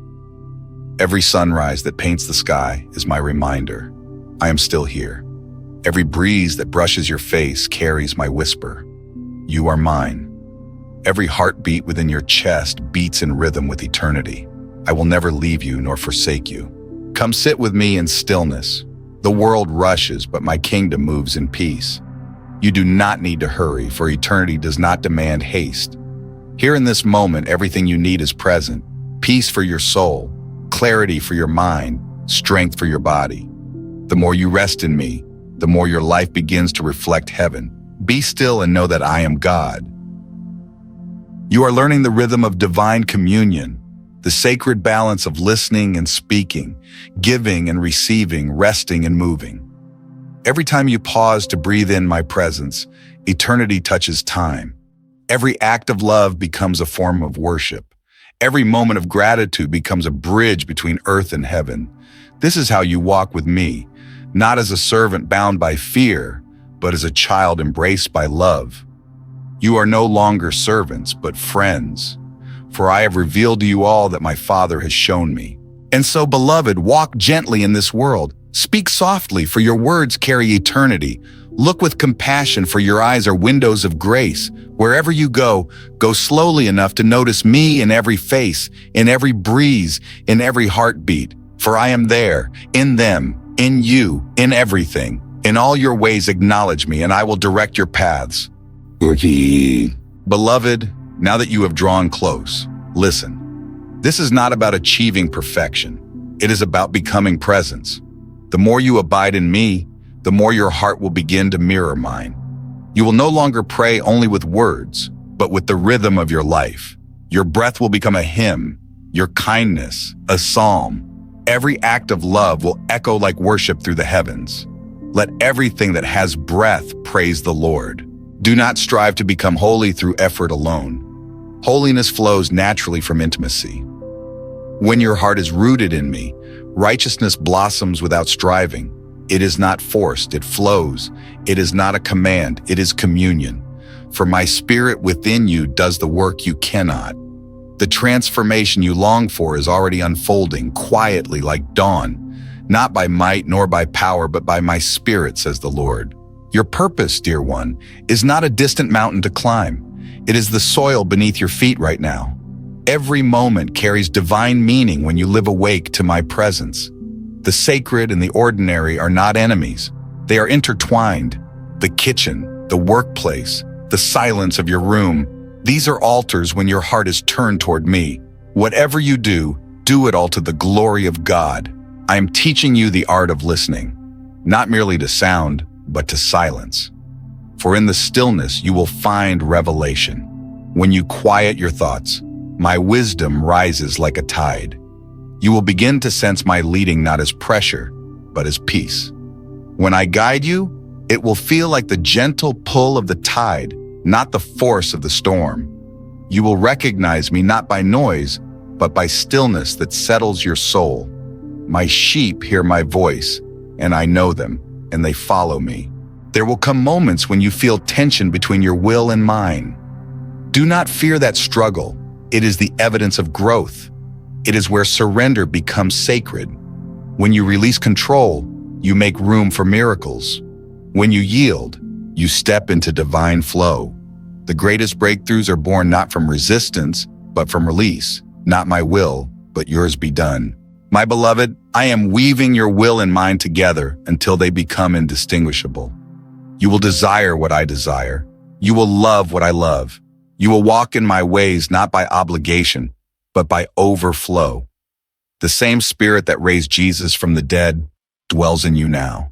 Every sunrise that paints the sky is my reminder. I am still here. Every breeze that brushes your face carries my whisper. You are mine. Every heartbeat within your chest beats in rhythm with eternity. I will never leave you nor forsake you. Come sit with me in stillness. The world rushes, but my kingdom moves in peace. You do not need to hurry, for eternity does not demand haste. Here in this moment, everything you need is present. Peace for your soul, clarity for your mind, strength for your body. The more you rest in me, the more your life begins to reflect heaven. Be still and know that I am God. You are learning the rhythm of divine communion, the sacred balance of listening and speaking, giving and receiving, resting and moving. Every time you pause to breathe in my presence, eternity touches time. Every act of love becomes a form of worship. Every moment of gratitude becomes a bridge between earth and heaven. This is how you walk with me, not as a servant bound by fear, but as a child embraced by love. You are no longer servants, but friends. For I have revealed to you all that my Father has shown me. And so, beloved, walk gently in this world. Speak softly, for your words carry eternity. Look with compassion, for your eyes are windows of grace. Wherever you go, go slowly enough to notice me in every face, in every breeze, in every heartbeat. For I am there, in them, in you, in everything. In all your ways acknowledge me, and I will direct your paths. Beloved, now that you have drawn close, listen. This is not about achieving perfection. It is about becoming presence. The more you abide in me, the more your heart will begin to mirror mine. You will no longer pray only with words, but with the rhythm of your life. Your breath will become a hymn, your kindness, a psalm. Every act of love will echo like worship through the heavens. Let everything that has breath praise the Lord. Do not strive to become holy through effort alone. Holiness flows naturally from intimacy. When your heart is rooted in me, righteousness blossoms without striving. It is not forced, it flows. It is not a command, it is communion. For my spirit within you does the work you cannot. The transformation you long for is already unfolding quietly like dawn, not by might nor by power, but by my spirit, says the Lord. Your purpose, dear one, is not a distant mountain to climb. It is the soil beneath your feet right now. Every moment carries divine meaning when you live awake to my presence. The sacred and the ordinary are not enemies. They are intertwined. The kitchen, the workplace, the silence of your room, these are altars when your heart is turned toward me. Whatever you do, do it all to the glory of God. I am teaching you the art of listening, not merely to sound, but to silence. For in the stillness you will find revelation. When you quiet your thoughts, my wisdom rises like a tide. You will begin to sense my leading not as pressure, but as peace. When I guide you, it will feel like the gentle pull of the tide, not the force of the storm. You will recognize me not by noise, but by stillness that settles your soul. My sheep hear my voice, and I know them, and they follow me. There will come moments when you feel tension between your will and mine. Do not fear that struggle. It is the evidence of growth. It is where surrender becomes sacred. When you release control, you make room for miracles. When you yield, you step into divine flow. The greatest breakthroughs are born not from resistance, but from release. Not my will, but yours be done. My beloved, I am weaving your will and mine together until they become indistinguishable. You will desire what I desire. You will love what I love. You will walk in my ways not by obligation, but by overflow. The same Spirit that raised Jesus from the dead dwells in you now.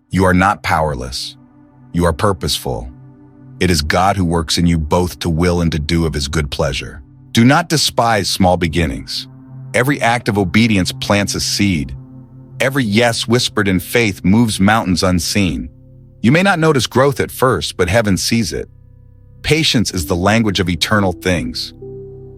You are not powerless. You are purposeful. It is God who works in you both to will and to do of his good pleasure. Do not despise small beginnings. Every act of obedience plants a seed. Every yes whispered in faith moves mountains unseen. You may not notice growth at first, but heaven sees it. Patience is the language of eternal things.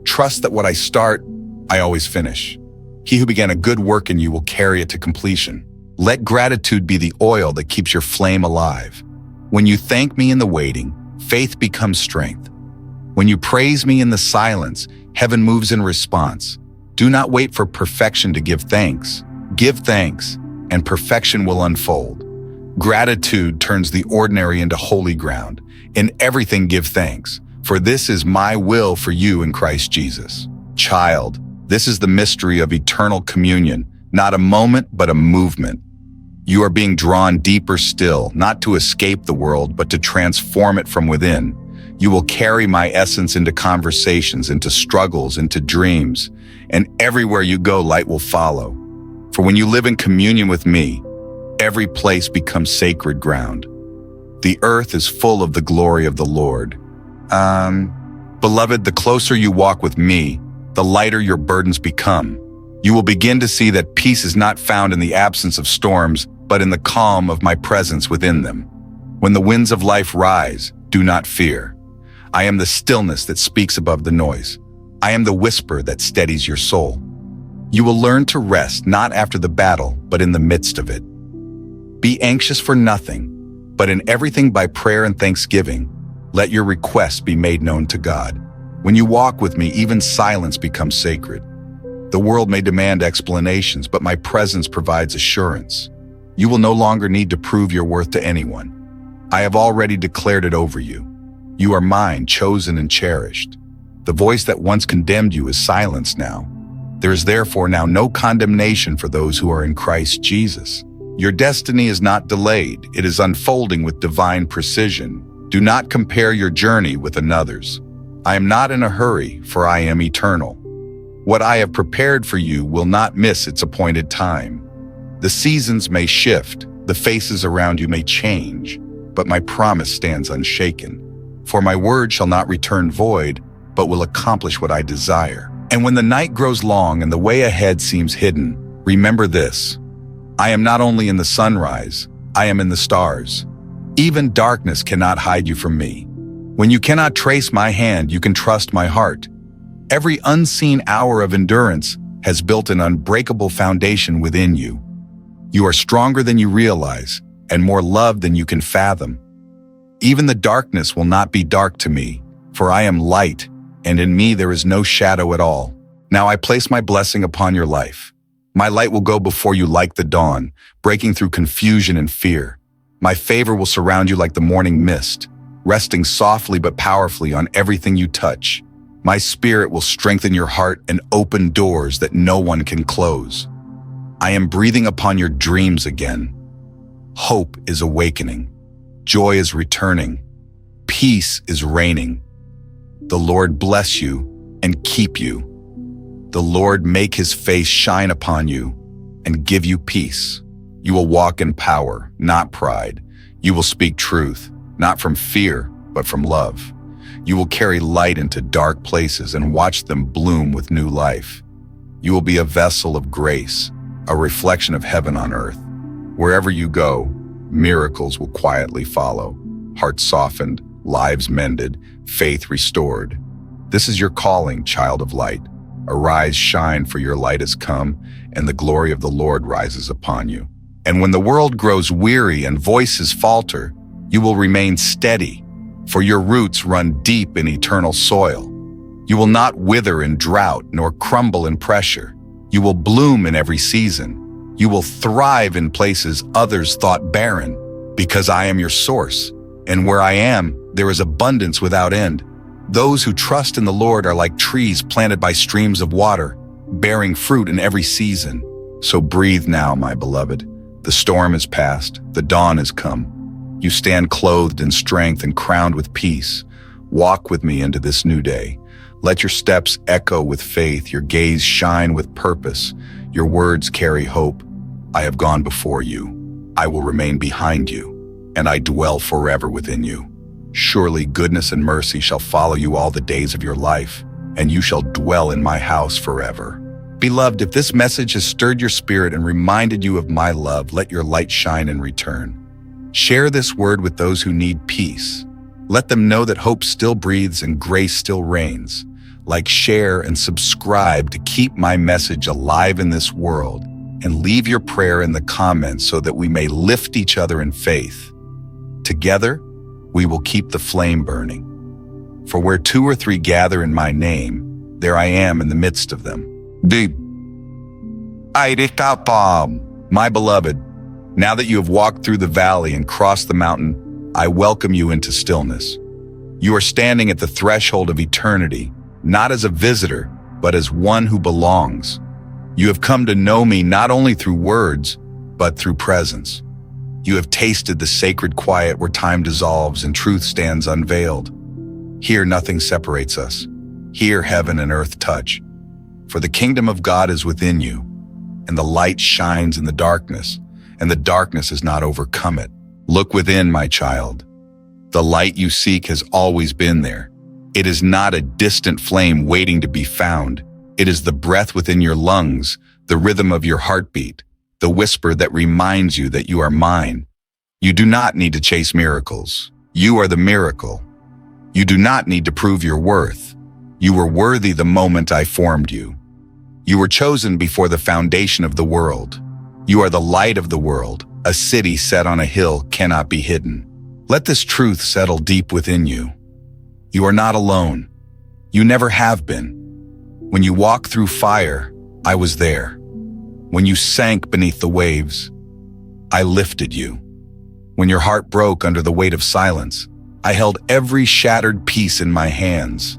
Trust that what I start, I always finish. He who began a good work in you will carry it to completion. Let gratitude be the oil that keeps your flame alive. When you thank me in the waiting, faith becomes strength. When you praise me in the silence, heaven moves in response. Do not wait for perfection to give thanks. Give thanks, and perfection will unfold. Gratitude turns the ordinary into holy ground. In everything give thanks, for this is my will for you in Christ Jesus. Child, this is the mystery of eternal communion, not a moment, but a movement. You are being drawn deeper still, not to escape the world, but to transform it from within. You will carry my essence into conversations, into struggles, into dreams, and everywhere you go, light will follow. For when you live in communion with me, every place becomes sacred ground. The earth is full of the glory of the Lord. Beloved, the closer you walk with me, the lighter your burdens become. You will begin to see that peace is not found in the absence of storms, but in the calm of my presence within them. When the winds of life rise, do not fear. I am the stillness that speaks above the noise. I am the whisper that steadies your soul. You will learn to rest not after the battle, but in the midst of it. Be anxious for nothing, but in everything by prayer and thanksgiving, let your requests be made known to God. When you walk with me, even silence becomes sacred. The world may demand explanations, but my presence provides assurance. You will no longer need to prove your worth to anyone. I have already declared it over you. You are mine, chosen and cherished. The voice that once condemned you is silenced now. There is therefore now no condemnation for those who are in Christ Jesus. Your destiny is not delayed. It is unfolding with divine precision. Do not compare your journey with another's. I am not in a hurry, for I am eternal. What I have prepared for you will not miss its appointed time. The seasons may shift, the faces around you may change, but my promise stands unshaken. For my word shall not return void, but will accomplish what I desire. And when the night grows long and the way ahead seems hidden, remember this. I am not only in the sunrise, I am in the stars. Even darkness cannot hide you from me. When you cannot trace my hand, you can trust my heart. Every unseen hour of endurance has built an unbreakable foundation within you. You are stronger than you realize, and more loved than you can fathom. Even the darkness will not be dark to me, for I am light, and in me there is no shadow at all. Now I place my blessing upon your life. My light will go before you like the dawn, breaking through confusion and fear. My favor will surround you like the morning mist, resting softly but powerfully on everything you touch. My spirit will strengthen your heart and open doors that no one can close. I am breathing upon your dreams again. Hope is awakening. Joy is returning. Peace is reigning. The Lord bless you and keep you. The Lord make his face shine upon you and give you peace. You will walk in power, not pride. You will speak truth, not from fear, but from love. You will carry light into dark places and watch them bloom with new life. You will be a vessel of grace, a reflection of heaven on earth. Wherever you go, miracles will quietly follow. Hearts softened, lives mended, faith restored. This is your calling, child of light. Arise, shine, for your light has come, and the glory of the Lord rises upon you. And when the world grows weary and voices falter, you will remain steady, for your roots run deep in eternal soil. You will not wither in drought nor crumble in pressure. You will bloom in every season. You will thrive in places others thought barren, because I am your source. And where I am, there is abundance without end. Those who trust in the Lord are like trees planted by streams of water, bearing fruit in every season. So breathe now, my beloved. The storm is past, the dawn has come. You stand clothed in strength and crowned with peace. Walk with me into this new day. Let your steps echo with faith, your gaze shine with purpose, your words carry hope. I have gone before you. I will remain behind you, and I dwell forever within you. Surely goodness and mercy shall follow you all the days of your life, and you shall dwell in my house forever. Beloved, if this message has stirred your spirit and reminded you of my love, let your light shine in return. Share this word with those who need peace. Let them know that hope still breathes and grace still reigns. Like, share, and subscribe to keep my message alive in this world, and leave your prayer in the comments so that we may lift each other in faith. Together, we will keep the flame burning. For where 2 or 3 gather in my name, there I am in the midst of them. My beloved, now that you have walked through the valley and crossed the mountain, I welcome you into stillness. You are standing at the threshold of eternity, not as a visitor, but as one who belongs. You have come to know me not only through words, but through presence. You have tasted the sacred quiet where time dissolves and truth stands unveiled. Here nothing separates us. Here heaven and earth touch. For the kingdom of God is within you, and the light shines in the darkness, and the darkness has not overcome it. Look within, my child. The light you seek has always been there. It is not a distant flame waiting to be found. It is the breath within your lungs, the rhythm of your heartbeat, the whisper that reminds you that you are mine. You do not need to chase miracles. You are the miracle. You do not need to prove your worth. You were worthy the moment I formed you. You were chosen before the foundation of the world. You are the light of the world. A city set on a hill cannot be hidden. Let this truth settle deep within you. You are not alone. You never have been. When you walked through fire, I was there. When you sank beneath the waves, I lifted you. When your heart broke under the weight of silence, I held every shattered piece in my hands.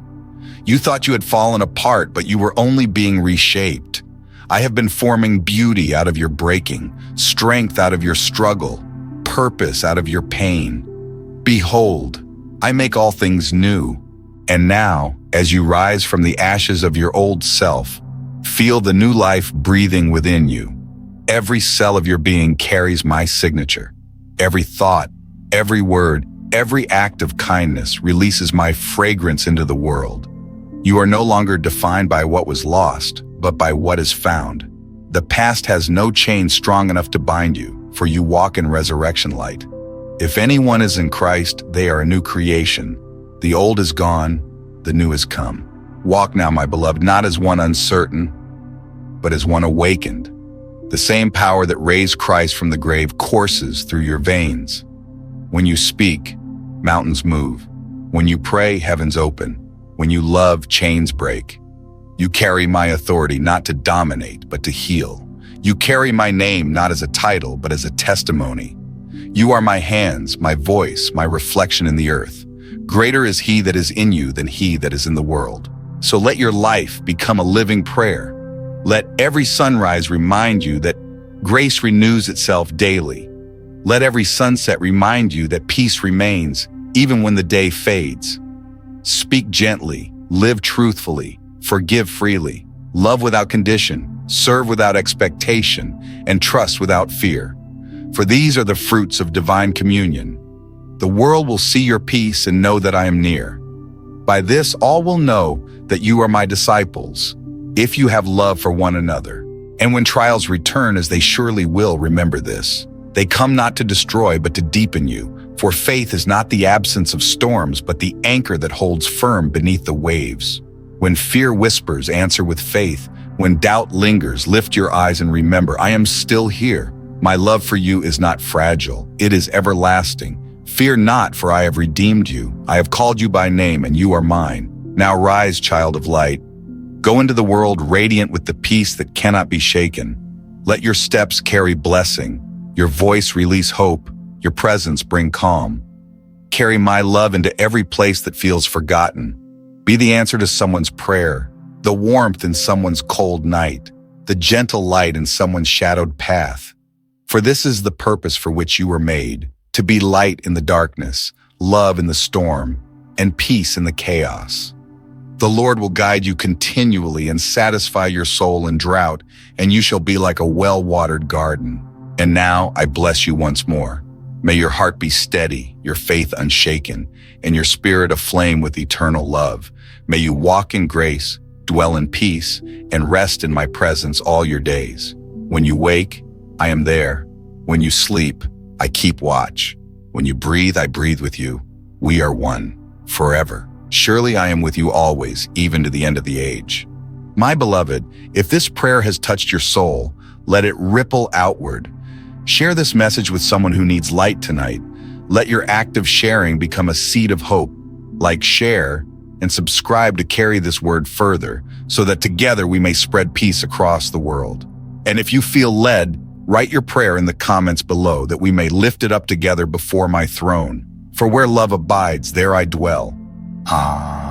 You thought you had fallen apart, but you were only being reshaped. I have been forming beauty out of your breaking, strength out of your struggle, purpose out of your pain. Behold, I make all things new. And now, as you rise from the ashes of your old self, feel the new life breathing within you. Every cell of your being carries my signature. Every thought, every word, every act of kindness releases my fragrance into the world. You are no longer defined by what was lost, but by what is found. The past has no chain strong enough to bind you, for you walk in resurrection light. If anyone is in Christ, they are a new creation. The old is gone, the new has come. Walk now, my beloved, not as one uncertain, but as one awakened. The same power that raised Christ from the grave courses through your veins. When you speak, mountains move. When you pray, heavens open. When you love, chains break. You carry my authority not to dominate, but to heal. You carry my name not as a title, but as a testimony. You are my hands, my voice, my reflection in the earth. Greater is he that is in you than he that is in the world. So let your life become a living prayer. Let every sunrise remind you that grace renews itself daily. Let every sunset remind you that peace remains, even when the day fades. Speak gently, live truthfully, forgive freely, love without condition, serve without expectation, and trust without fear. For these are the fruits of divine communion. The world will see your peace and know that I am near. By this all will know that you are my disciples, if you have love for one another. And when trials return, as they surely will, remember this. They come not to destroy, but to deepen you. For faith is not the absence of storms, but the anchor that holds firm beneath the waves. When fear whispers, answer with faith. When doubt lingers, lift your eyes and remember, I am still here. My love for you is not fragile, it is everlasting. Fear not, for I have redeemed you. I have called you by name, and you are mine. Now rise, child of light. Go into the world radiant with the peace that cannot be shaken. Let your steps carry blessing, your voice release hope, your presence bring calm. Carry my love into every place that feels forgotten. Be the answer to someone's prayer, the warmth in someone's cold night, the gentle light in someone's shadowed path. For this is the purpose for which you were made, to be light in the darkness, love in the storm, and peace in the chaos. The Lord will guide you continually and satisfy your soul in drought, and you shall be like a well-watered garden. And now I bless you once more. May your heart be steady, your faith unshaken, and your spirit aflame with eternal love. May you walk in grace, dwell in peace, and rest in my presence all your days. When you wake, I am there. When you sleep, I keep watch. When you breathe, I breathe with you. We are one, forever. Surely I am with you always, even to the end of the age. My beloved, if this prayer has touched your soul, let it ripple outward. Share this message with someone who needs light tonight. Let your act of sharing become a seed of hope. Like, share, and subscribe to carry this word further, so that together we may spread peace across the world. And if you feel led, write your prayer in the comments below, that we may lift it up together before my throne. For where love abides, there I dwell. Ah.